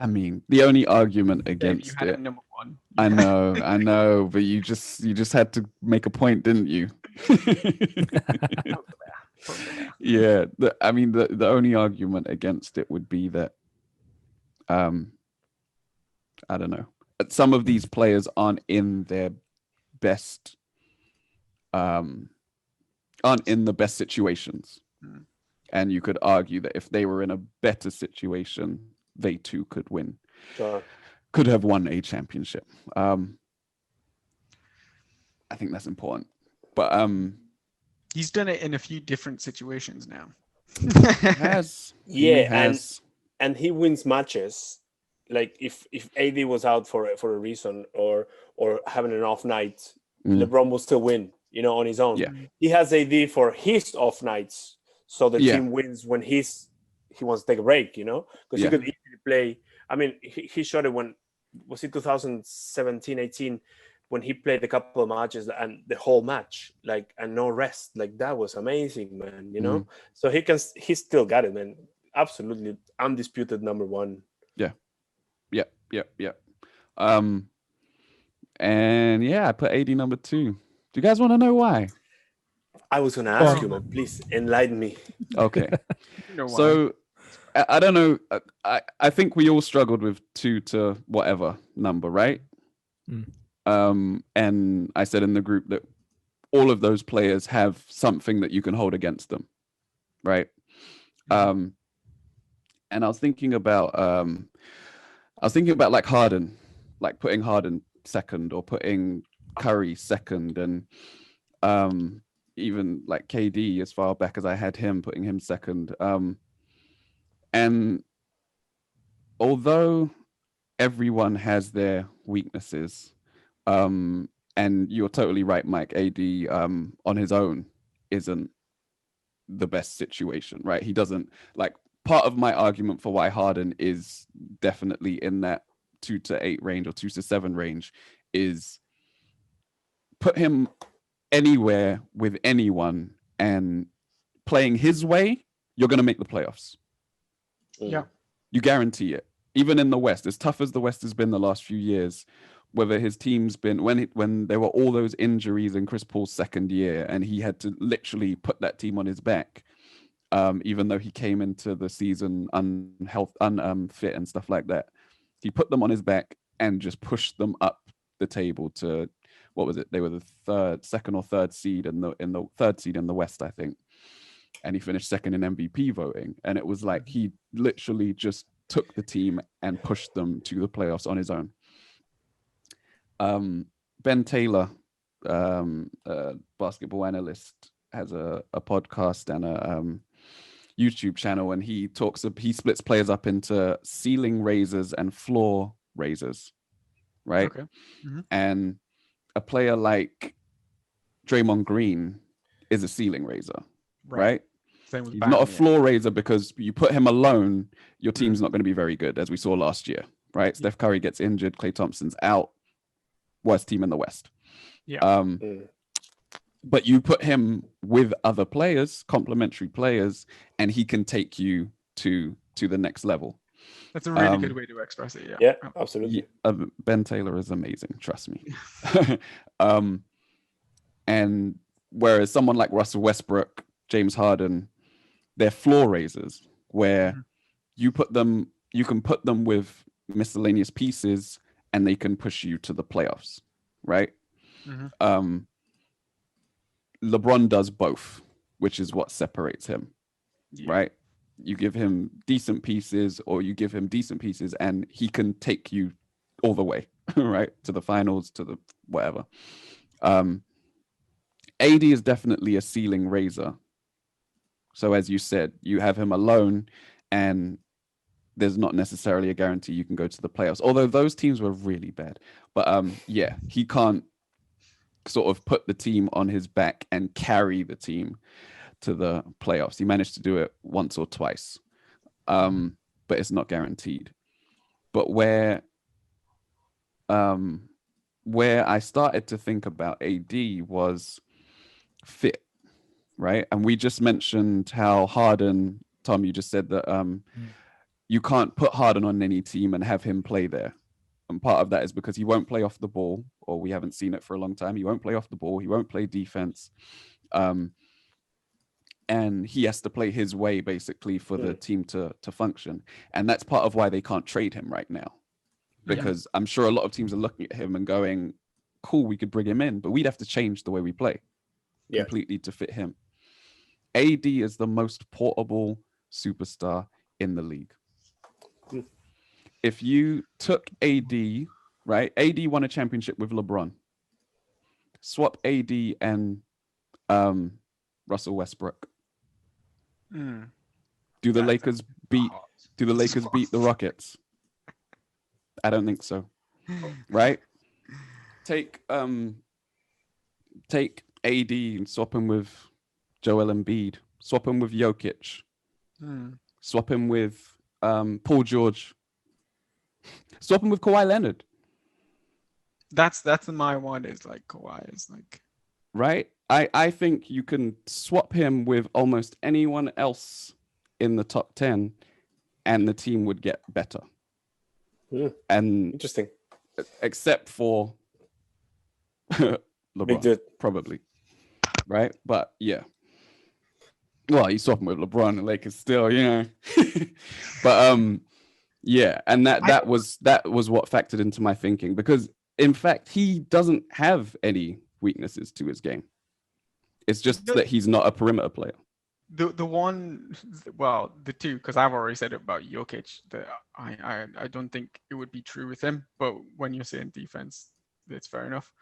I mean, the only argument Dave, against you had it. him number one. I know, but you just had to make a point, didn't you? Yeah, the only argument against it would be that, I don't know, some of these players aren't in their best, aren't in the best situations, and you could argue that if they were in a better situation, they too could win. Sure. Could have won a championship. I think that's important. But he's done it in a few different situations now. He has. And he wins matches. Like if AD was out for a reason or having an off night, LeBron will still win, on his own. Yeah. He has AD for his off nights, so the team wins when he wants to take a break, because he could easily play. I mean, he showed it when was it 2017-18 when he played a couple of matches and the whole match, and no rest. That was amazing, man. So he still got it, man. Absolutely undisputed number one. Yeah. And I put AD number 2. Do you guys want to know why? I was gonna ask you, man. Please enlighten me. Okay. So I don't know. I think we all struggled with 2 to whatever number, right? And I said in the group that all of those players have something that you can hold against them, right? And I was thinking about like Harden, like putting Harden second or putting Curry second, and even like KD as far back as I had him, putting him second. And although everyone has their weaknesses, and you're totally right, Mike, AD on his own isn't the best situation, right? He doesn't, like, part of my argument for why Harden is definitely in that 2 to 8 range or 2 to 7 range is put him anywhere with anyone and playing his way, you're going to make the playoffs. Yeah. You guarantee it. Even in the West, as tough as the West has been the last few years, whether his team's been, when there were all those injuries in Chris Paul's second year and he had to literally put that team on his back, even though he came into the season unfit and stuff like that, he put them on his back and just pushed them up the table to, what was it? They were the second or third seed in the third seed in the West, I think. And he finished second in MVP voting. And it was like he literally just took the team and pushed them to the playoffs on his own. Ben Taylor, basketball analyst, has a podcast and a YouTube channel, and he splits players up into ceiling raisers and floor raisers, right? Okay. And a player like Draymond Green is a ceiling raiser, right? Same with He's Bam, not a floor raiser because you put him alone, your team's not going to be very good, as we saw last year, right? Steph Curry gets injured, Klay Thompson's out, worst team in the West. But you put him with other players, complementary players, and he can take you to the next level. That's a really good way to express it. Yeah, absolutely. Ben Taylor is amazing, trust me. And whereas someone like Russell Westbrook, James Harden, they're floor raisers, where you can put them with miscellaneous pieces and they can push you to the playoffs, right? LeBron does both, which is what separates him, right? You give him decent pieces, or you give him decent pieces, and he can take you all the way, right? To the finals, to the whatever. AD is definitely a ceiling raiser. So as you said, you have him alone, and there's not necessarily a guarantee you can go to the playoffs. Although those teams were really bad. But yeah, he can't sort of put the team on his back and carry the team to the playoffs. He managed to do it once or twice, but it's not guaranteed. But where I started to think about AD was fit, right? And we just mentioned how Harden, Tom, you just said that you can't put Harden on any team and have him play there. And part of that is because he won't play off the ball, or we haven't seen it for a long time. He won't play off the ball. He won't play defense. And he has to play his way basically for the team to function. And that's part of why they can't trade him right now. Because I'm sure a lot of teams are looking at him and going, cool, we could bring him in, but we'd have to change the way we play completely to fit him. AD is the most portable superstar in the league. If you took AD, right? AD won a championship with LeBron. Swap AD and Russell Westbrook. Do the Lakers beat the Rockets? I don't think so. Right? Take AD and swap him with Joel Embiid. Swap him with Jokic. Swap him with Paul George. Swap him with Kawhi Leonard. That's my one. Is like Kawhi is like, right? I think you can swap him with almost anyone else in the top 10 and the team would get better. And interesting. Except for LeBron, probably. Right? But yeah. Well, you swap him with LeBron and Lakers still, you know. But yeah, and that was what factored into my thinking, because in fact he doesn't have any weaknesses to his game. It's just that he's not a perimeter player. The one, well, the two, because I've already said it about Jokic, that I don't think it would be true with him. But when you're saying defense, that's fair enough.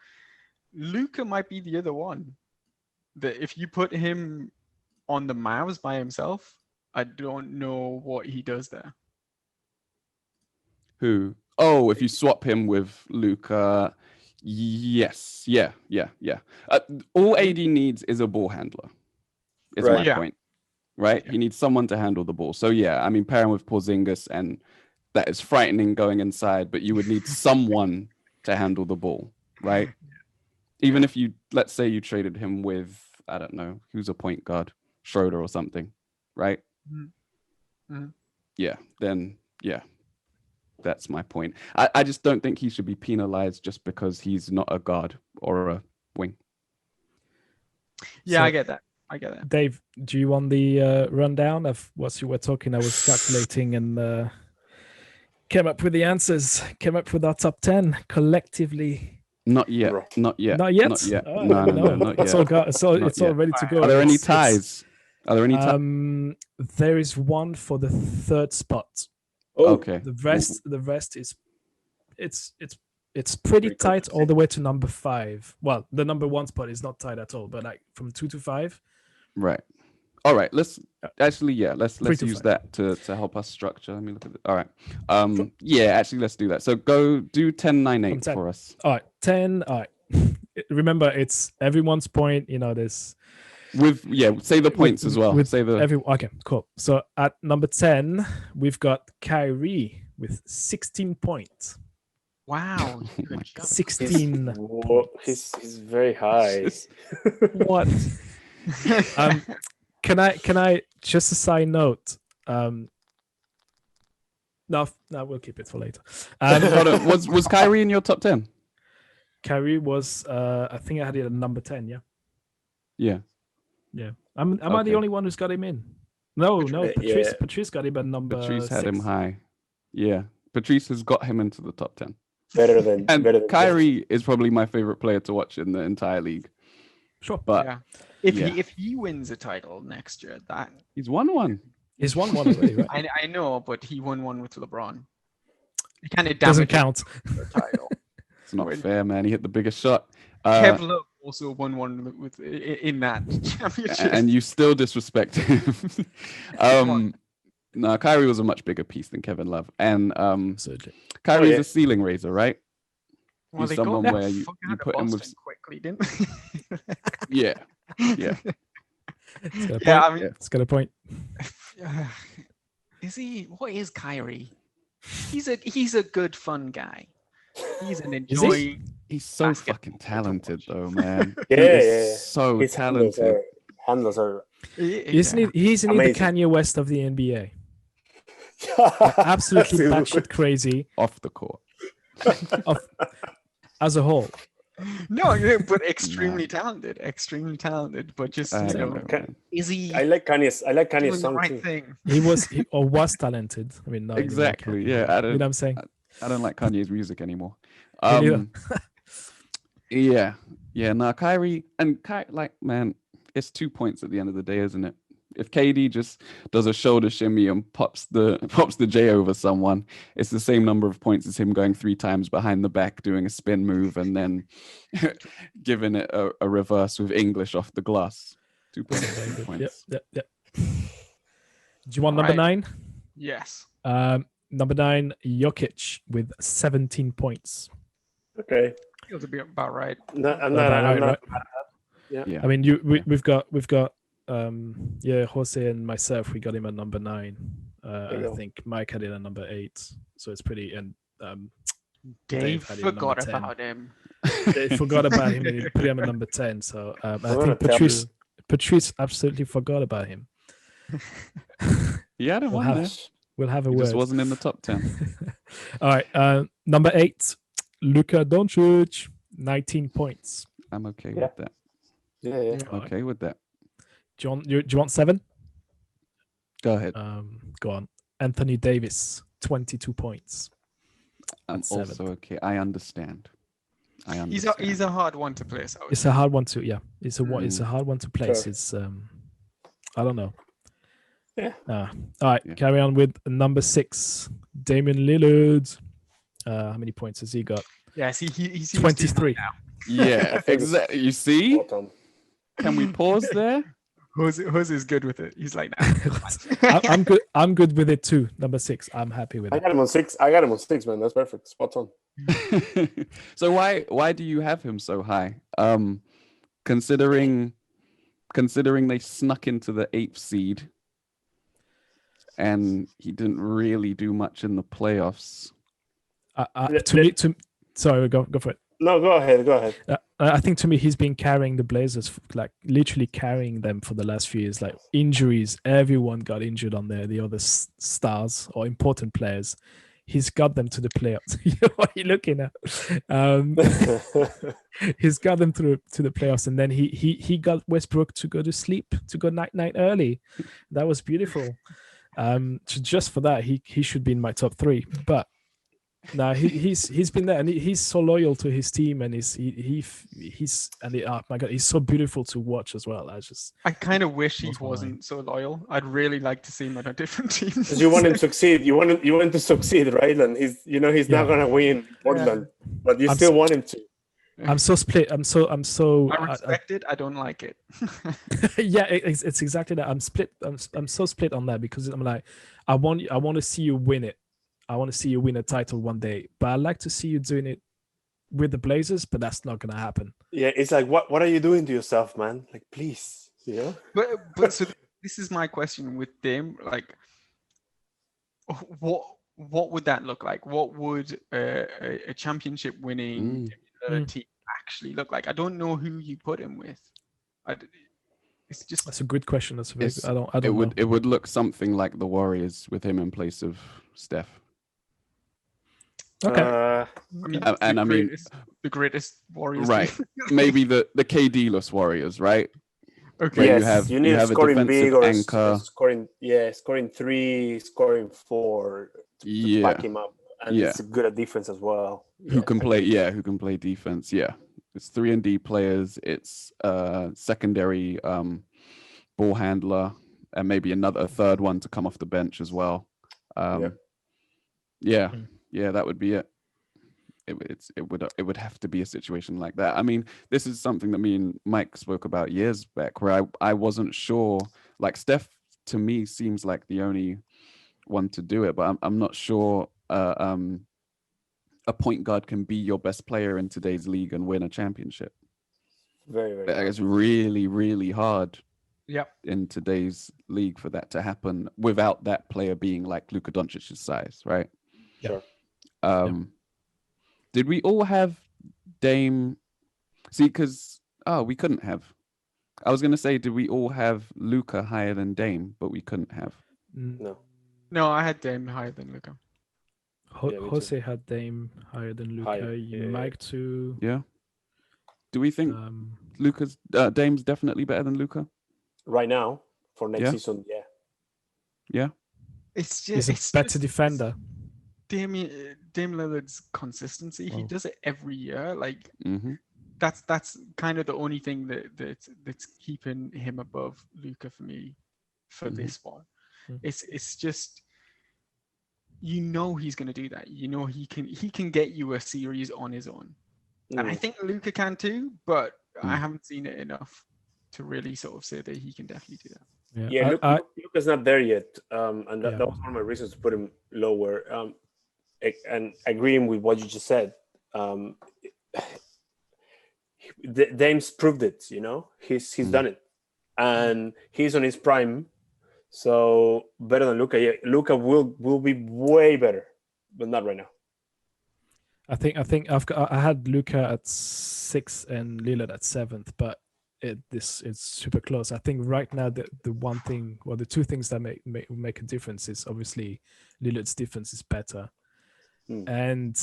Luka might be the other one. That if you put him on the Mavs by himself, I don't know what he does there. Who? Oh, if you swap him with Luka, yes, yeah. All AD needs is a ball handler. Is my point. Right? Yeah. He needs someone to handle the ball. So yeah, I mean, pair him with Porzingis, and that is frightening going inside, but you would need someone to handle the ball, right? Even if you, let's say you traded him with, I don't know, who's a point guard, Schroeder or something, right? Yeah, then yeah, that's my point. I just don't think he should be penalized just because he's not a guard or a wing. Yeah, so, I get that. Dave, do you want the rundown of what you were talking? I was calculating and came up with the answers, came up with our top 10 collectively. Not yet. Oh, not yet. No, not yet. It's all ready to go. Are there any ties? There is one for the third spot. Oh, okay. The rest is it's pretty tight all the way to number 5. Well, the number 1 spot is not tight at all, but like from 2 to 5. Right. All right. Let's use that to help us structure. Let me look at it. All right. Yeah, actually let's do that. So go do 10, 9, 8 for us. All right. 10. All right. Remember, it's everyone's point, this say the points as well. Okay, cool. So at number 10, we've got Kyrie with 16 points. Wow. 16. He's very high. What? Can I just a side note? No, we'll keep it for later. Was Kyrie in your top 10? Kyrie was I think I had it at number 10, yeah. Yeah. Am I the only one who's got him in? No, Patrice got him at number Patrice 6. had him high. Yeah. Patrice has got him into the top 10. Better than Kyrie is probably my favorite player to watch in the entire league. Sure. But if he wins a title next year, that he's won one. He's won one already, right? I know, but he won one with LeBron. It kind of doesn't count. The title. It's not fair, man. He hit the biggest shot. Kev Love also won one in that championship, and you still disrespect him. No, Kyrie was a much bigger piece than Kevin Love, and Absolutely. Kyrie's yeah. a ceiling raiser, right? Well, He's they someone got where that you fuck out of put him with Boston quickly, didn't they? yeah. Yeah. It's got a point. Yeah, I mean, It's got a point. is he? What is Kyrie? He's a good fun guy. He's an Is he? enjoying. He's so Basketball fucking to talented, watch. though, man. Yeah, He is yeah. so His talented. handles are Isn't he? Isn't he the Amazing. Kanye West of the NBA? Like, absolutely That's batshit crazy Off the court. as a whole. No, yeah, but extremely talented. But just I you don't know, know, man. is he I like Kanye's doing the song right too. thing? He was talented. I mean, not anymore, Exactly. Kanye. Yeah, I You know don't. what I'm saying? I don't like Kanye's music anymore. Me neither. Yeah. Nah, Kyrie like, man, it's 2 points at the end of the day, isn't it? If KD just does a shoulder shimmy and pops the J over someone, it's the same number of points as him going 3 times behind the back, doing a spin move, and then giving it a reverse with English off the glass. 2 points. Very 2 good. points. Yep. Do you want All number right. 9? Yes. Number 9, Jokic with 17 points. Okay. Feels about right. No, I'm About not. right? Yeah. I mean, we've got Jose and myself. We got him at number 9. There you I go. think Mike had it at number 8. So it's pretty. And Dave had him at number forgot 10. about him. they forgot about him and he put him at number 10. So I What a think Patrice absolutely forgot about him. Yeah, I don't We'll want have- that. We'll have a He word. just wasn't in the top 10. All right. Number 8, Luka Doncic, 19 points. I'm okay Yeah. with that. Yeah. All right. Okay with that. Do you want 7? Go ahead. Go on. Anthony Davis, 22 points. I'm at 7th. also okay. I understand. He's a hard one to place. I would It's say. a hard one to It's a hard one to place. Sure. It's I don't know. Yeah. All right. Yeah. Carry on with number 6, Damian Lillard. How many points has he got? Yeah, see, he seems 23. Yeah, exactly. You see? Spot on. Can we pause there? Jose is good with it. He's like, nah. I'm good. I'm good with it too. Number 6. I'm happy with I it. got him on 6. I got him on 6, man. That's perfect. Spot on. So why do you have him so high? Considering they snuck into the 8th seed and he didn't really do much in the playoffs. Sorry, go for it. No, go ahead. I think to me, he's been carrying the Blazers, like literally carrying them for the last few years. Like injuries, everyone got injured on there. The other stars or important players, he's got them to the playoffs. What are you looking at? He's got them to the playoffs, and then he got Westbrook to go to sleep, to go night early. That was beautiful. So just for that, he should be in my top 3. But no, he's been there, and he's so loyal to his team, and oh my god, he's so beautiful to watch as well. I kind of wish he Lost my wasn't so loyal. I'd really like to see him on a different team. Because you want him to succeed. You want him to succeed, right? And he's not gonna win Portland, but you still want him to. I'm so split. I'm so. I respect it. I don't like it. Yeah, it's exactly that. I'm split. I'm so split on that because I'm like, I want to see you win it. I want to see you win a title one day, but I'd like to see you doing it with the Blazers, but that's not gonna happen. Yeah, it's like what are you doing to yourself, man? Like, please, But so this is my question with them. Like, what would that look like? What would a championship winning team actually look like? I don't know who you put him with. It's just That's a good question. That's a very It's- good, I don't It know. would look something like the Warriors with him in place of Steph. Okay. I mean, and I mean- the greatest Warriors. Right. team. Maybe the KD-less Warriors, right? Okay. Where yes, you need a have a scoring big or defensive anchor. scoring 3, scoring 4 to Yeah. back him up, and Yeah. it's good at defense as well. Who can play defense. Yeah. It's 3-and-D players. It's secondary ball handler, and maybe a third one to come off the bench as well. Yeah, that would be it. It would have to be a situation like that. I mean, this is something that me and Mike spoke about years back, where I wasn't sure. Like, Steph to me seems like the only one to do it, but I'm not sure a point guard can be your best player in today's league and win a championship. Very, very hard. It's really, really hard. Yep. In today's league for that to happen without that player being like Luka Doncic's size, right? Sure. Did we all have Dame? See, because we couldn't have. I was gonna say, did we all have Luka higher than Dame? But we couldn't have. No, I had Dame higher than Luka. Jose had Dame higher than Luka. Mike too. Yeah. Do we think Luka's Dame's definitely better than Luka? Right now, for next season, yeah. It's just he's a better defender. Dame Lillard's consistency. He does it every year. Like that's kind of the only thing that's keeping him above Luka for me for this one. It's just he's going to do that. He can get you a series on his own, and I think Luka can too. But I haven't seen it enough to really sort of say that he can definitely do that. Yeah, Luka's not there yet, and that was one of my reasons to put him lower. And agreeing with what you just said, Dame's proved it. He's done it, and he's on his prime, so better than Luka. Yeah, Luka will be way better, but not right now. I think I had Luka at 6 and Lillard at 7th, but it's super close. I think right now the one thing, the two things that make a difference is obviously Lillard's defense is better, and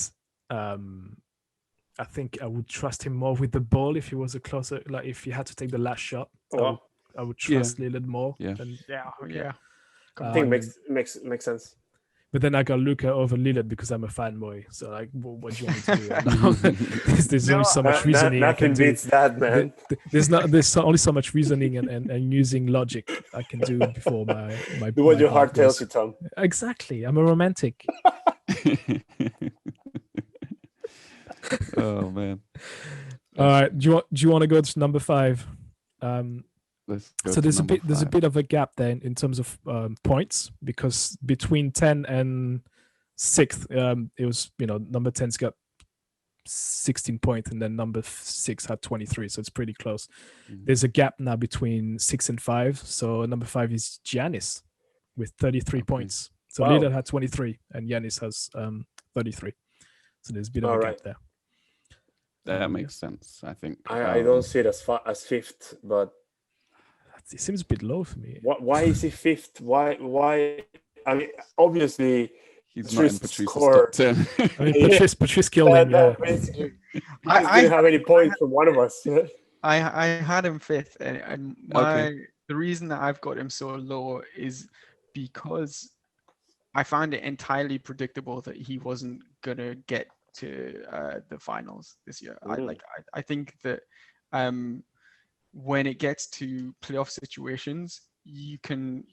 I think I would trust him more with the ball if he was a closer, like if he had to take the last shot. I would trust Lillard more. Yeah. I think makes sense. But then I got Luka over Lillard because I'm a fanboy. So like, what do you want me to do? There's only so much reasoning I can do. Nothing beats that, man. There's only so much reasoning and using logic I can do before my. Do what your heart tells you, Tom. Exactly. I'm a romantic. Oh man. All right. Do you want to go to number 5? So there's a bit of a gap there in terms of points, because between 10 and 6th, it was number 10's got 16 points and then number 6 had 23, so it's pretty close. There's a gap now between 6 and 5, so number 5 is Giannis with 33 points. So Lillard had 23 and Giannis has 33. So there's a bit of a gap there. That makes sense, I think. I don't see it as 5th, but it seems a bit low for me. Why is he 5th? Why? I mean, obviously he's not in Patrice's top 10. I mean, Patrice killed him. I didn't have any points from one of us. I had him 5th, and the reason that I've got him so low is because I found it entirely predictable that he wasn't gonna get to the finals this year. I think that when it gets to playoff situations, you can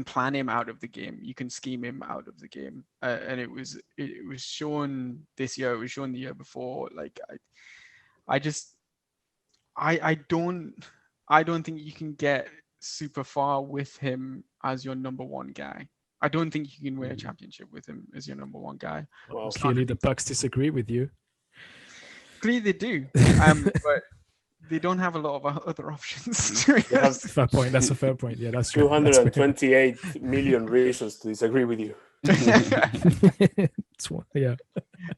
plan him out of the game. You can scheme him out of the game, and it was shown this year. It was shown the year before. Like I don't think you can get super far with him as your number one guy. I don't think you can win a championship with him as your number one guy. Well, clearly the Bucks disagree with you. Clearly they do, but they don't have a lot of other options. Fair point. That's a fair point. Yeah, that's true. 228 million reasons to disagree with you. Yeah.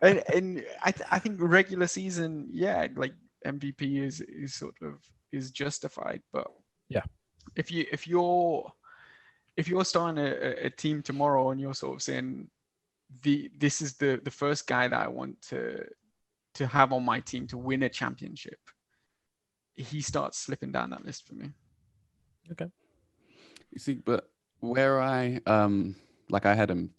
And I think regular season, like MVP is justified, but if you're starting a team tomorrow and you're sort of saying this is the first guy that I want to have on my team to win a championship, he starts slipping down that list for me. Okay. You see, but where I had him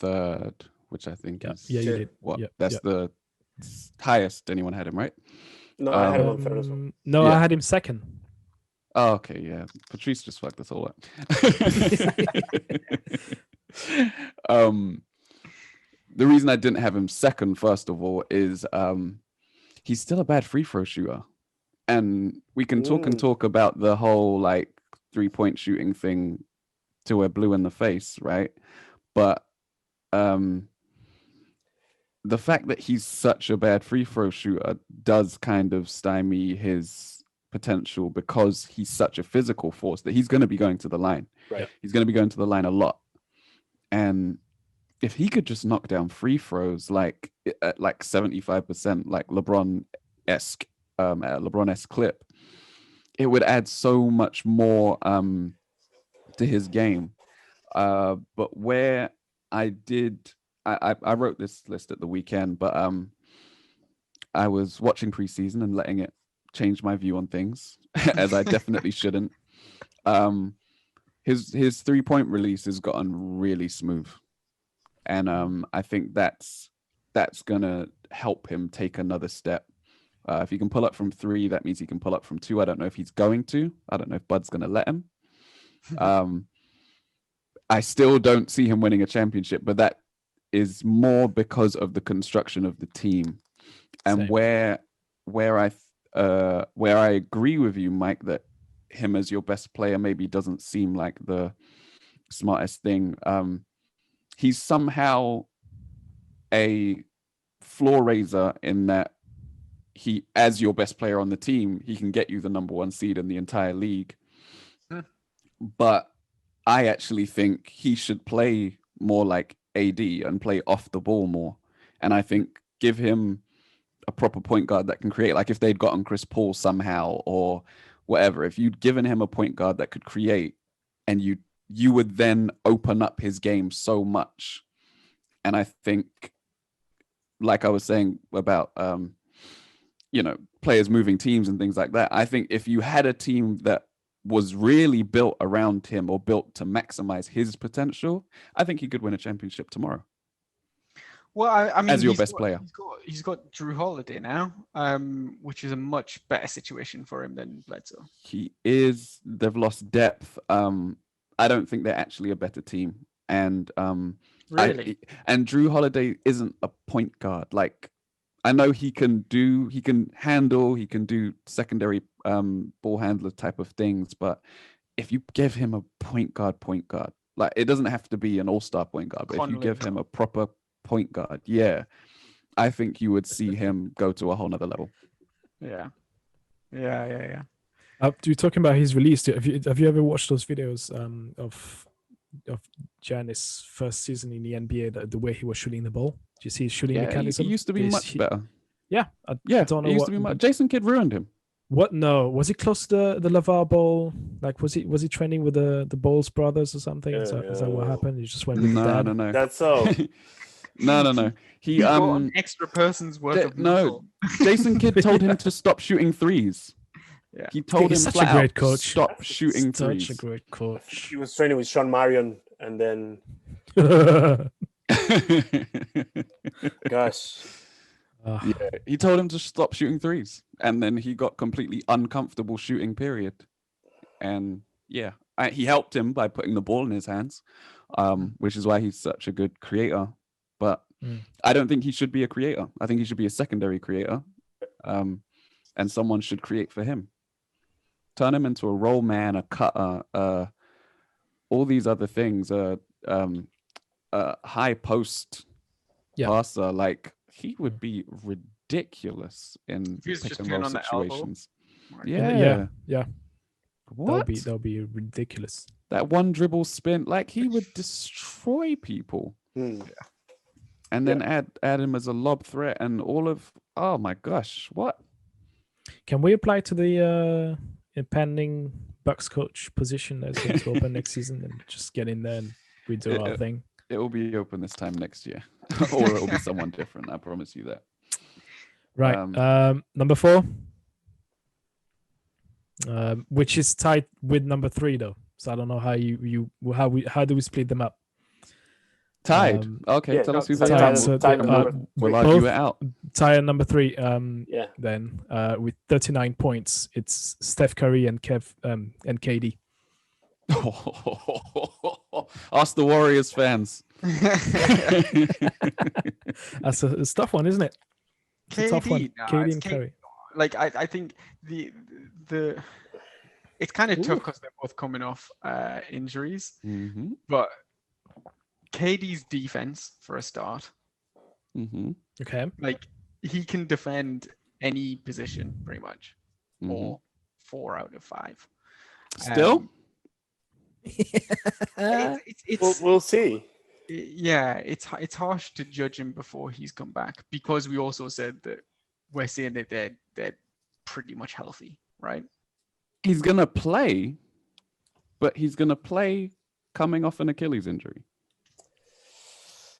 3rd, which I think is you did. What? That's the highest anyone had him, right? No, I had him on 3rd as well. No, I had him 2nd. Oh, okay, yeah. Patrice just fucked us all up. The reason I didn't have him 2nd, first of all, is he's still a bad free throw shooter. And we can talk about the whole like 3-point shooting thing till we're blue in the face, right? But the fact that he's such a bad free throw shooter does kind of stymie his potential, because he's such a physical force that he's going to be going to the line. Right. He's going to be going to the line a lot. And if he could just knock down free throws like at like 75%, like LeBron-esque, at a LeBron-esque clip, it would add so much more to his game. But where I wrote this list at the weekend, but I was watching preseason and letting it change my view on things, as I definitely shouldn't. His 3-point release has gotten really smooth, and I think that's gonna help him take another step. If he can pull up from 3, that means he can pull up from 2. I don't know if he's going to. I don't know if Bud's gonna let him. I still don't see him winning a championship, but that is more because of the construction of the team. And Same. where I agree with you, Mike, that him as your best player maybe doesn't seem like the smartest thing. He's somehow a floor raiser in that he, as your best player on the team, he can get you the number 1 seed in the entire league. But I actually think he should play more like AD and play off the ball more. And I think give him a proper point guard that can create, like if they'd gotten Chris Paul somehow or whatever, if you'd given him a point guard that could create, and you would then open up his game so much. And I think, like I was saying about, players moving teams and things like that, I think if you had a team that was really built around him or built to maximize his potential, I think he could win a championship tomorrow. Well, I mean, as your best player, he's got Drew Holiday now, which is a much better situation for him than Bledsoe. He is. They've lost depth. I don't think they're actually a better team. And really, and Drew Holiday isn't a point guard. Like, I know he can handle, he can do secondary ball handler type of things, but if you give him a point guard, like it doesn't have to be an all-star point guard, but if you give him a proper point guard, I think you would see him go to a whole nother level. Yeah. You're talking about his release. Have you ever watched those videos of Giannis' first season in the NBA? The way he was shooting the ball. Do you see his shooting mechanism? He used to be much better. Yeah, I don't know. He used to be Jason Kidd ruined him. What? No, was he close to the LeVar Ball? Like, was he training with the Bowles brothers or something? Is that what happened? He just went with the dad? No. That's so. No. He got an extra person's worth of muscle. Jason Kidd told him to stop shooting threes. Yeah. He told him such flat a great out, coach. Stop shooting threes. Such a great coach. He was training with Sean Marion, and then gosh. Yeah, he told him to stop shooting threes, and then he got completely uncomfortable shooting, period. And he helped him by putting the ball in his hands, which is why he's such a good creator. But I don't think he should be a creator. I think he should be a secondary creator, and someone should create for him. Turn him into a roll man, a cutter, all these other things, high post passer. Like, he would be ridiculous in pick and roll situations. Yeah. What? That'll be ridiculous. That one dribble spin, like he would destroy people. And then add him as a lob threat and all of. Oh my gosh, what? Can we apply to the impending Bucks coach position that's going to open next season and just get in there and we do our thing? It will be open this time next year, or it will be someone different. I promise you that. Right. Number 4, which is tied with number 3 though. So I don't know how do we split them up? Tied. Okay, tell us who's tied. We'll argue it out. Tie number 3. Then with 39 points, it's Steph Curry and KD. Ask the Warriors fans. That's a tough one, isn't it? It's a tough one. KD and Curry. Like I think the it's kind of tough Ooh. because they're both coming off injuries. Mm-hmm. But KD's defense, for a start, Mm-hmm. Okay. like he can defend any position pretty much, Mm-hmm. or 4 out of 5. Still? We'll see. Yeah, it's harsh to judge him before he's come back, because we also said that we're saying that they're pretty much healthy, right? He's gonna play, but he's gonna play coming off an Achilles injury.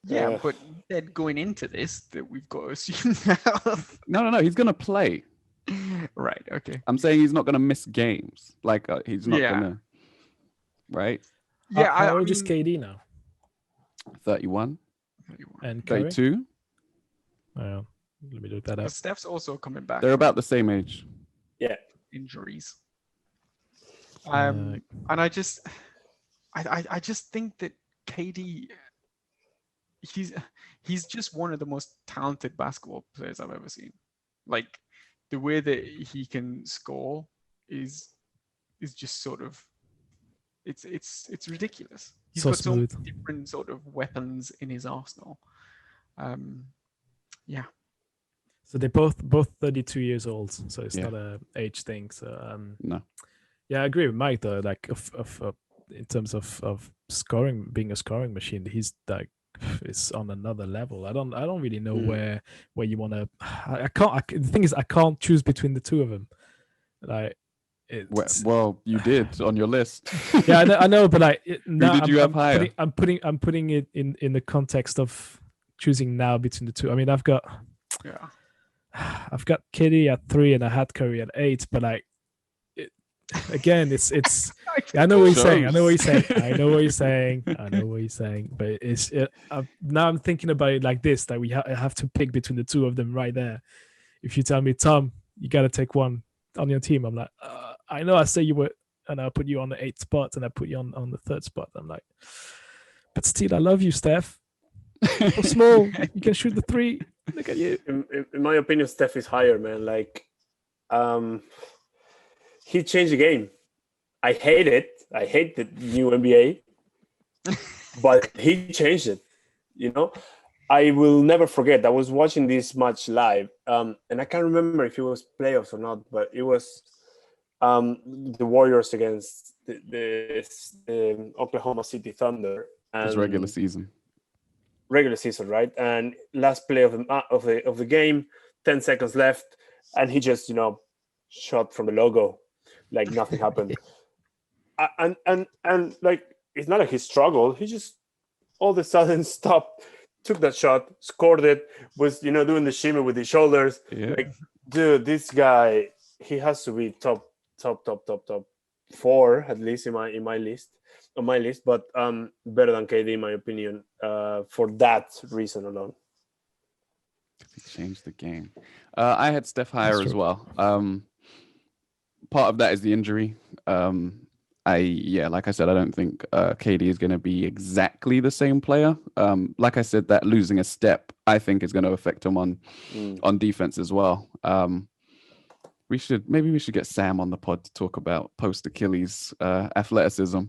Yeah, but then going into this, that we've got to assume now. No. He's gonna play. Right. Okay. I'm saying he's not gonna miss games. Like he's not Yeah. gonna. Right. Yeah. How I old is mean, KD now? 31, And Curry? 32. Oh, let me look that up. but Steph's also coming back. They're about the same age. Yeah. Injuries. Uh, And I just think that KD, he's just one of the most talented basketball players I've ever seen. Like the way that he can score is just sort of it's ridiculous. He's So got so smooth. many different sort of weapons in his arsenal. Yeah. So they're both 32 years old, so it's Yeah. not a age thing. So No. yeah, I agree with Mike though. Like in terms of scoring, being a scoring machine, he's like it's on another level. I don't really know where you want to. I can't. The thing is, I can't choose between the two of them. Like, Well, you did on your list. yeah, I know, but like now did you have higher? I'm putting it in the context of choosing now between the two. I mean, I've got KD at 3 and I had Curry at 8, but like again, it's I know what he's saying. I know what he's saying. But now I'm thinking about it like this: that we have to pick between the two of them right there. If you tell me, Tom, you got to take one on your team, I'm like, I know I say you were, and I put you on the 8th spot, and I put you on the 3rd spot. I'm like, but still, I love you, Steph. So small, you can shoot the 3. Look at you. In my opinion, Steph is higher, man. Like, he changed the game. I hate it. I hate the new NBA, but he changed it. You know, I will never forget. I was watching this match live, and I can't remember if it was playoffs or not, but it was the Warriors against the Oklahoma City Thunder. And It's regular season. Regular season, right? And last play of the game, 10 seconds left, and he just shot from the logo, like nothing happened. And like it's not like he struggled. He just all of a sudden stopped, took that shot, scored it, was doing the shimmy with his shoulders. Yeah. Like, dude, this guy, he has to be top 4 at least in my list. On my list, but better than KD in my opinion, for that reason alone. He changed the game. I had Steph higher as well. Part of that is the injury. Like I said, I don't think KD is going to be exactly the same player. Like I said, that losing a step, I think, is going to affect him on defense as well. Maybe we should get Sam on the pod to talk about post Achilles athleticism.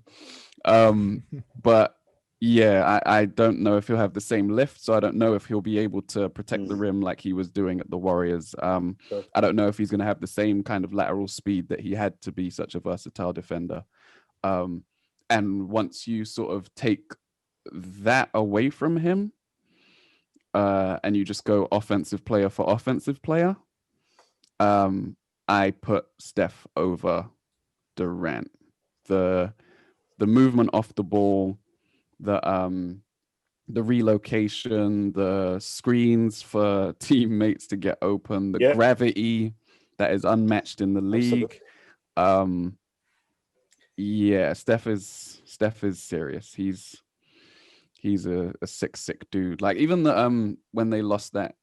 But yeah, I don't know if he'll have the same lift, so I don't know if he'll be able to protect the rim like he was doing at the Warriors. Sure. I don't know if he's going to have the same kind of lateral speed that he had to be such a versatile defender. And once you sort of take that away from him, and you just go offensive player for offensive player, I put Steph over Durant. The movement off the ball, the relocation, the screens for teammates to get open, the gravity that is unmatched in the league. Steph is serious. He's a sick dude. Like even when they lost that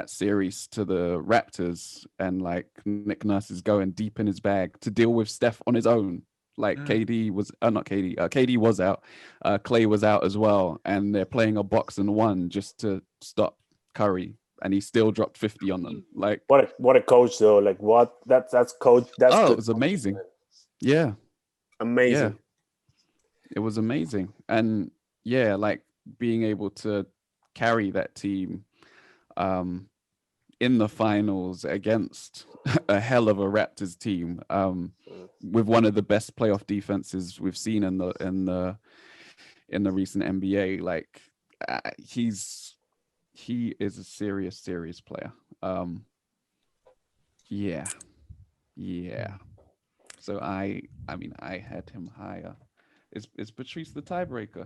series to the Raptors, and like Nick Nurse is going deep in his bag to deal with Steph on his own. Like KD was KD was out, Clay was out as well, and they're playing a box and one just to stop Curry, and he still dropped 50 on them. Like what a coach though. Like what that's coach. That's it was amazing. Yeah. Amazing. It was amazing. And yeah, like being able to carry that team in the finals against a hell of a Raptors team with one of the best playoff defenses we've seen in the recent NBA. Like he is a serious player. Yeah. So I mean I had him higher. Is Patrice the tiebreaker?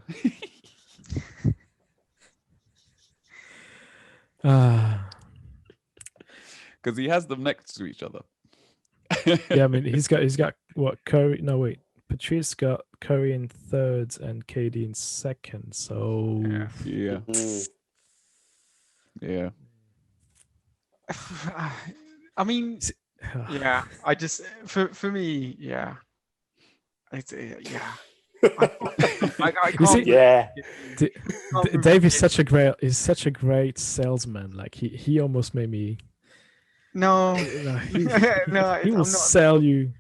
Because he has them next to each other. Yeah, I mean he's got what, Curry? No, wait. Patrice got Curry in third and KD in second. So Yeah. Yeah. I mean, yeah. I just for me, yeah. It's yeah. I You see, can't. Yeah. Dave is such a great salesman. Like he almost made me. No, He no, will sell you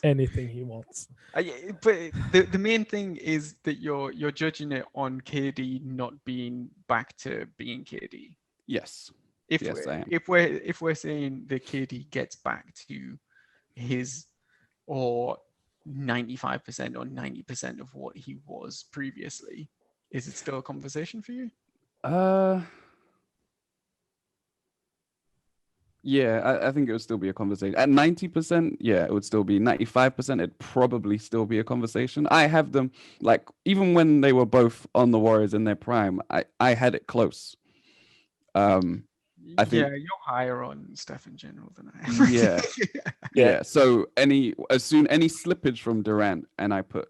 anything he wants. But the main thing is that you're judging it on KD not being back to being KD. Yes. If Yes, I am. if we're saying that KD gets back to his or 95% or 90% of what he was previously, is it still a conversation for you? Yeah, I think it would still be a conversation. At 90%, yeah, it would still be 95%. It'd probably still be a conversation. I have them like even when they were both on the Warriors in their prime, I had it close. I think, yeah, you're higher on Steph in general than I am. Yeah. Yeah. So any slippage from Durant, and I put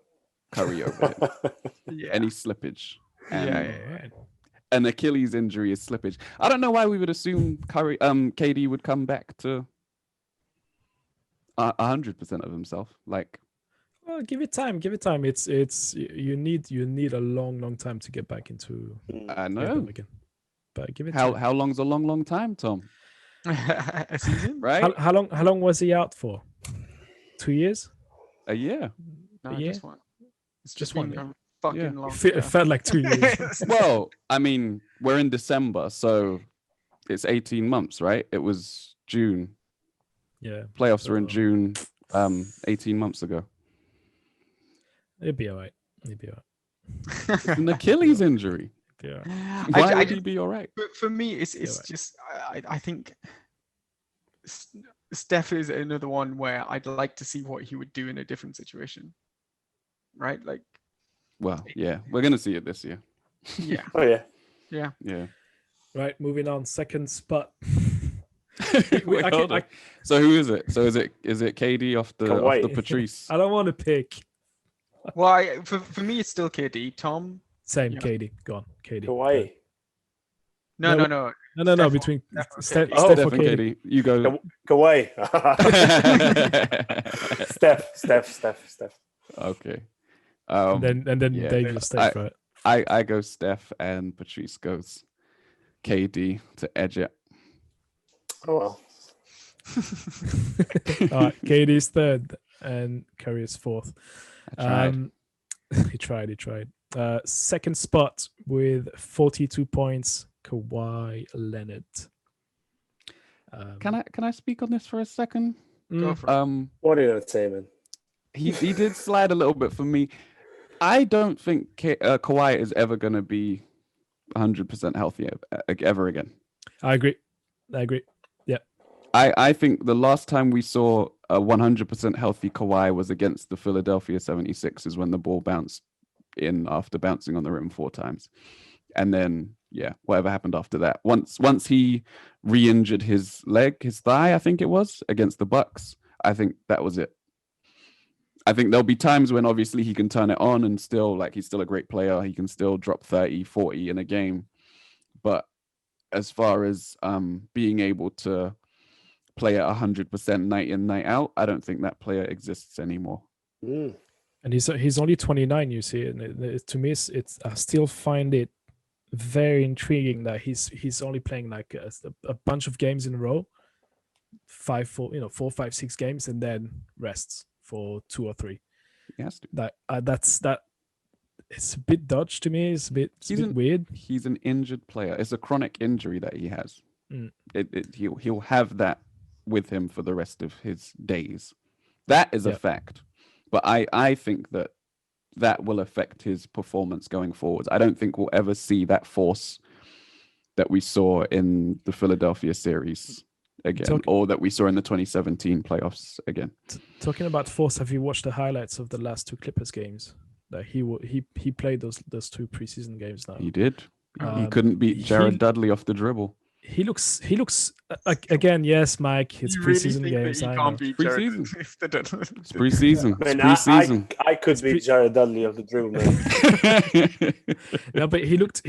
Curry over him. Yeah. Any slippage. Yeah. An Achilles injury is slippage. I don't know why we would assume KD would come back to 100% of himself. Like, well, give it time. It's you need a long time to get back into I know. rhythm again. But give it time. How long's a long time, Tom? A season, Right? How long was he out for? 2 years? A year. No, Yeah. just one. It's Just been one, yeah. a fucking Yeah. long. It felt like 2 years. Well, I mean, we're in December, so it's 18 months, right? It was June. Yeah. Playoffs were in June 18 months ago. It'd be all right. It's an Achilles injury. Yeah. Why would he be all right? For me, it's just I think Steph is another one where I'd like to see what he would do in a different situation, right? Like, Well, yeah, we're gonna see it this year. yeah, Oh yeah. Yeah. Right, moving on. Second spot. Wait, hold on. So who is it? So is it KD off the Patrice? I don't want to pick. well, for me, it's still KD. Tom, Same, Yeah. KD. Go on, KD. Kawhi. no. No. Steph- Between Steph Steph, or Steph Steph or and KD. KD. You go. Kawhi. Steph. Okay. And then yeah. Dave just stay for it. I go Steph and Patrice goes KD to edge it. Oh well. All right, KD's third and Curry is fourth. I tried. He tried. Second spot with 42 points, Kawhi Leonard. Can I speak on this for a second? Go for it. What are you gonna say, man? He did slide a little bit for me. I don't think Kawhi is ever going to be 100% healthy ever again. I agree. Yeah. I think the last time we saw a 100% healthy Kawhi was against the Philadelphia 76ers when the ball bounced in after bouncing on the rim 4 times. And then, yeah, whatever happened after that. Once he re-injured his thigh, I think it was, against the Bucks, I think that was it. I think there'll be times when obviously he can turn it on and still, like, he's still a great player. He can still drop 30, 40 in a game. But as far as being able to play at 100% night in, night out, I don't think that player exists anymore. Mm. And he's only 29, you see. And to me, I still find it very intriguing that he's only playing like a bunch of games in a row, 4, 5, 6 games, and then rests for 2 or 3. He has to. That's it's a bit dodgy to me. It's a bit weird. He's an injured player. It's a chronic injury that he has. Mm. He'll have that with him for the rest of his days. That is a fact. But I think that will affect his performance going forward. I don't think we'll ever see that force that we saw in the Philadelphia series again, or that we saw in the 2017 playoffs again. Talking about force, have you watched the highlights of the last 2 Clippers games? That he played those 2 preseason games now. He did. He couldn't beat Jared Dudley off the dribble. He looks again. Yes, Mike. It's preseason games. I can't beat preseason. Jared. It's preseason. Man, It's preseason. I could beat Jared Dudley of the dribble, man. No, but he looked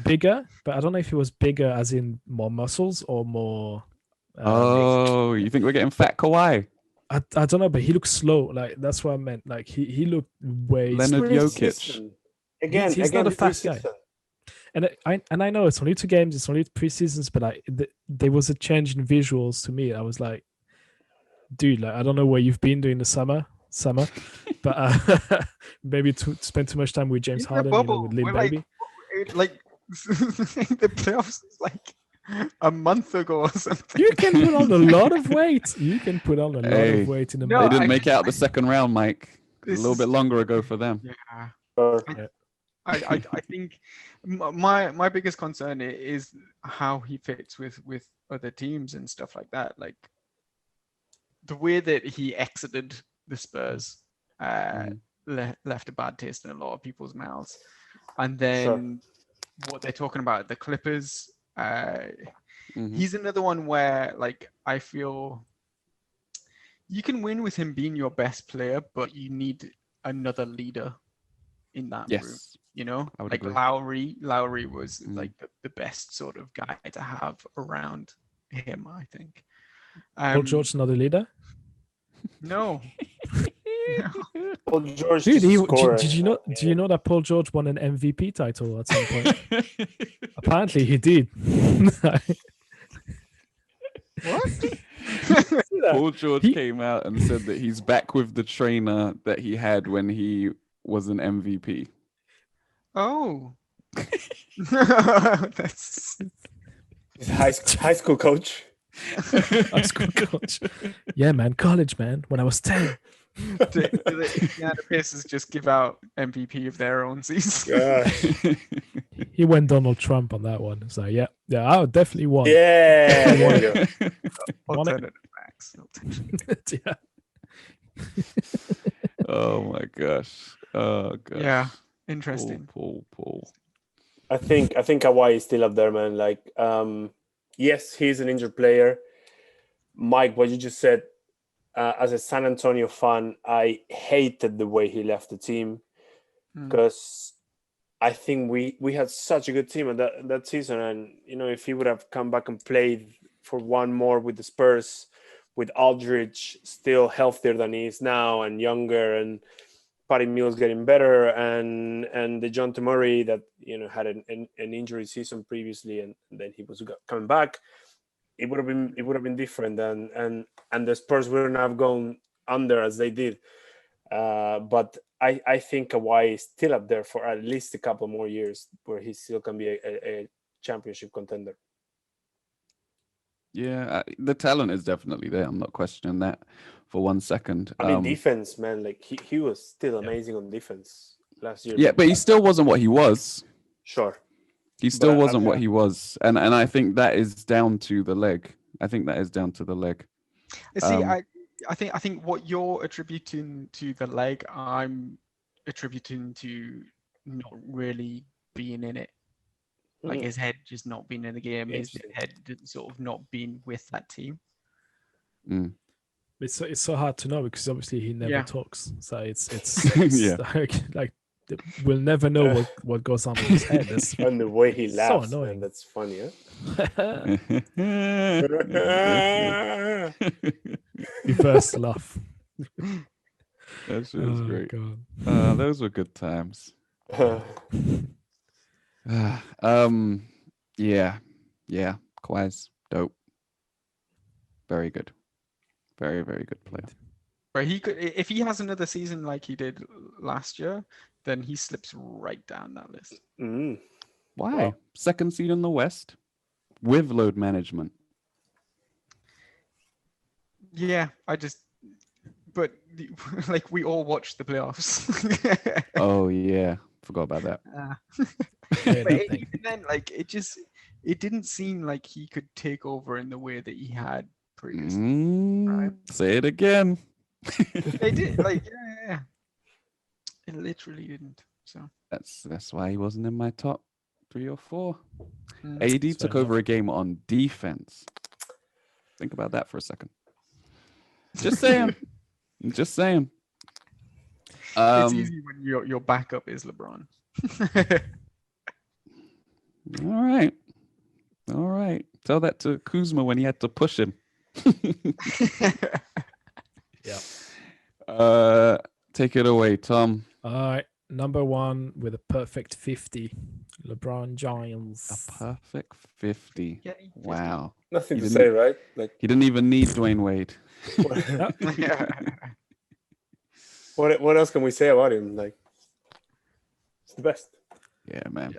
bigger. But I don't know if he was bigger as in more muscles or more. You think we're getting fat Kawhi? I don't know, but he looks slow. Like that's what I meant. Like he looked way. Leonard Jokic. He's not a fast guy. And I know it's only 2 games, it's only preseasons, but there was a change in visuals to me. I was like, dude, like I don't know where you've been during the summer, but maybe to spend too much time with James Harden, with Lil Baby. Like the playoffs is like a month ago or something. You can put on a lot of weight. You can put on a lot of weight in the. They didn't make it out the second round, Mike. A little bit longer ago for them. Yeah. I think my biggest concern is how he fits with other teams and stuff like that. Like the way that he exited the Spurs left a bad taste in a lot of people's mouths. And then what they're talking about, the Clippers, he's another one where like I feel you can win with him being your best player, but you need another leader in that room. You know, like agree. Lowry was like the best sort of guy to have around him, I think. Paul George not a leader? No. Paul George. Dude, do you know that Paul George won an MVP title at some point? Apparently he did. What? Paul George came out and said that he's back with the trainer that he had when he was an MVP. Oh. That's high school coach. High school coach. Yeah, man. College, man. When I was 10. The Pacers just give out MVP of their own season. He went Donald Trump on that one. So yeah, I would definitely want. Yeah. Alternative facts. Yeah. Oh my gosh. Oh gosh. Yeah. Interesting. Paul. I think Kawhi is still up there, man. Like, yes, he's an injured player. Mike, what you just said, as a San Antonio fan, I hated the way he left the team because I think we had such a good team at that season, and if he would have come back and played for one more with the Spurs, with Aldridge still healthier than he is now and younger, and Patty Mills getting better, and DeJounte Murray that had an injury season previously, and then he was coming back. It would have been different, and the Spurs wouldn't have gone under as they did. But I think Kawhi is still up there for at least a couple more years, where he still can be a championship contender. Yeah, the talent is definitely there. I'm not questioning that for 1 second. I mean, defense, man, like he was still amazing on defense last year. Yeah, but he still wasn't what he was. Sure. He still wasn't what he was. And I think that is down to the leg. See, I think what you're attributing to the leg, I'm attributing to not really being in it. Like his head just not being in the game, his head sort of not being with that team. It's so hard to know because obviously he never talks. So it's like we'll never know what goes on in his head. And the way he laughs, so annoying. Man, that's funny, huh? Your first laugh. That shit was great. God. Those were good times. Yeah. Kawhi's dope. Very good. Very, very good player. But he could, if he has another season like he did last year, then he slips right down that list. Mm. Why? Wow. Second seed in the West with load management. Yeah, but like we all watched the playoffs. Oh yeah, forgot about that. But even then, like it didn't seem like he could take over in the way that he had previously. Right? Say it again. It did, like yeah. It literally didn't. So That's why he wasn't in my top 3 or 4. Mm. AD That's took fair over a game on defense. Think about that for a second. Just saying. Just saying. It's easy when your backup is LeBron. All right. All right. Tell that to Kuzma when he had to push him. Yeah. Take it away, Tom. All right. Number 1 with a perfect 50, LeBron James. A perfect 50. Yeah, Wow. Nothing He to didn't- say, right? Like, He didn't even need Dwayne Wade. what else can we say about him? Like, it's the best. Yeah, man.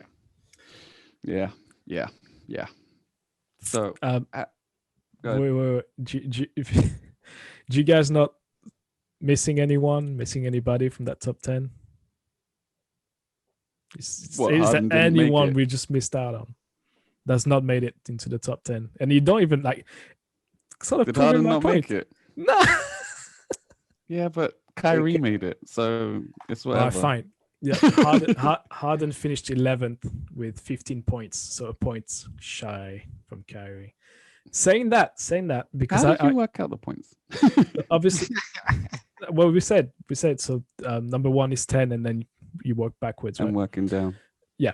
Yeah. Yeah. So, Um, go ahead. wait. Do you guys not missing anybody from that top 10? What, Is there Harden didn't make anyone it? we just missed out on that's not made it into the top 10? And you don't even like sort of Did proving Harden my not point. make it? No. Yeah, but Kyrie made it, so it's All right, whatever. fine. Yeah, Harden finished 11th with 15 points, so a point shy from Kyrie. Saying that, because How did you work out the points? obviously, well, we said so. Number 1 is 10, and then you work backwards. I'm Right? working down. We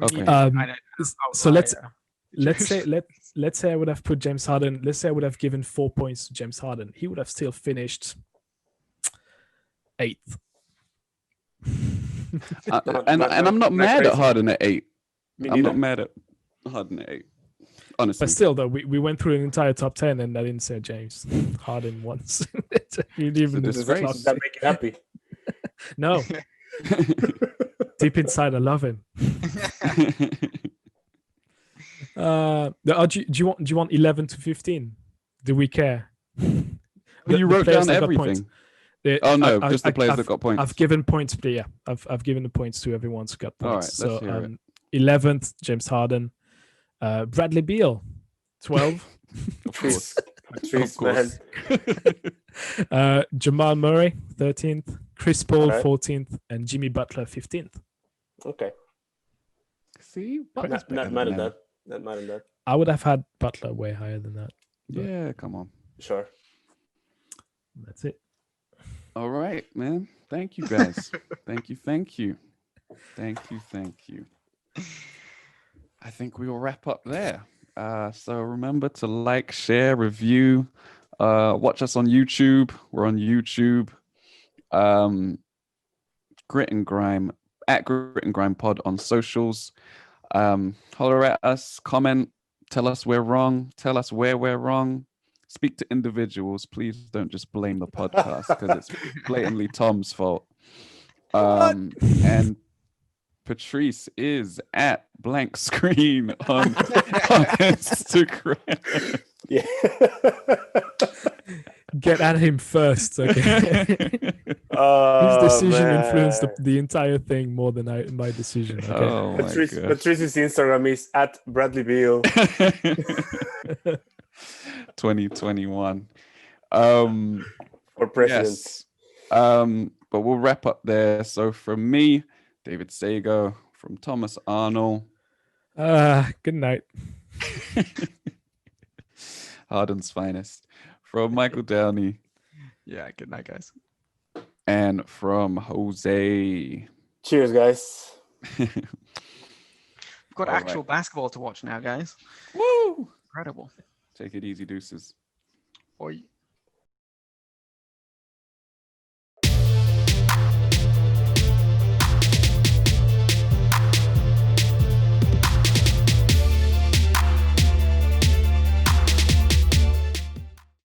Okay. need to find an So let's outlier. let's say I would have put James Harden. Let's say I would have given 4 points to James Harden. He would have still finished 8th. And I'm not mad at Harden at 8. Me I'm not neither. mad at Harden at 8. Honestly. But still, though, we went through an entire top 10, and I didn't say James Harden once. You didn't even It's a disgrace. clock Does that make you happy? No, deep inside, I love him. Do you want 11 to 15? Do we care? You wrote players down that got points. everything. Oh no, just the players that got points. I've given points, but yeah, I've given the points to everyone who got All points. right, let's So hear it. 11th, James Harden, Bradley Beal, 12. Of course. Trees, Of course. man. Jamal Murray, 13th, Chris Paul, Okay. 14th, and Jimmy Butler, 15th. Okay. See? Butler's Not better mad than at them. that. Not mad at that. I would have had Butler way higher than that. But Yeah, come on. Sure. that's it. All right, man. Thank you guys. Thank you. I think we will wrap up there. So remember to like, share, review, watch us on YouTube. We're on YouTube. Grit and Grime at Grit and Grime Pod on socials. Holler at us, comment, tell us we're wrong, tell us where we're wrong. Speak to individuals. Please don't just blame the podcast because it's blatantly Tom's fault. And Patrice is at blank screen on Instagram. Yeah. Get at him first, okay? His Oh, decision influenced man. the entire thing more than my decision. Okay. Oh my god. Patrice's Instagram is at Bradley Beal. 2021. For president. Yes. But we'll wrap up there. So from me, David Sago, from Thomas Arnold. Good night. Harden's finest. From Michael Downey. Yeah, good night, guys. And from Jose. Cheers, guys. We've got All actual right. basketball to watch now, guys. Woo! Incredible. Take it easy, deuces. Oi.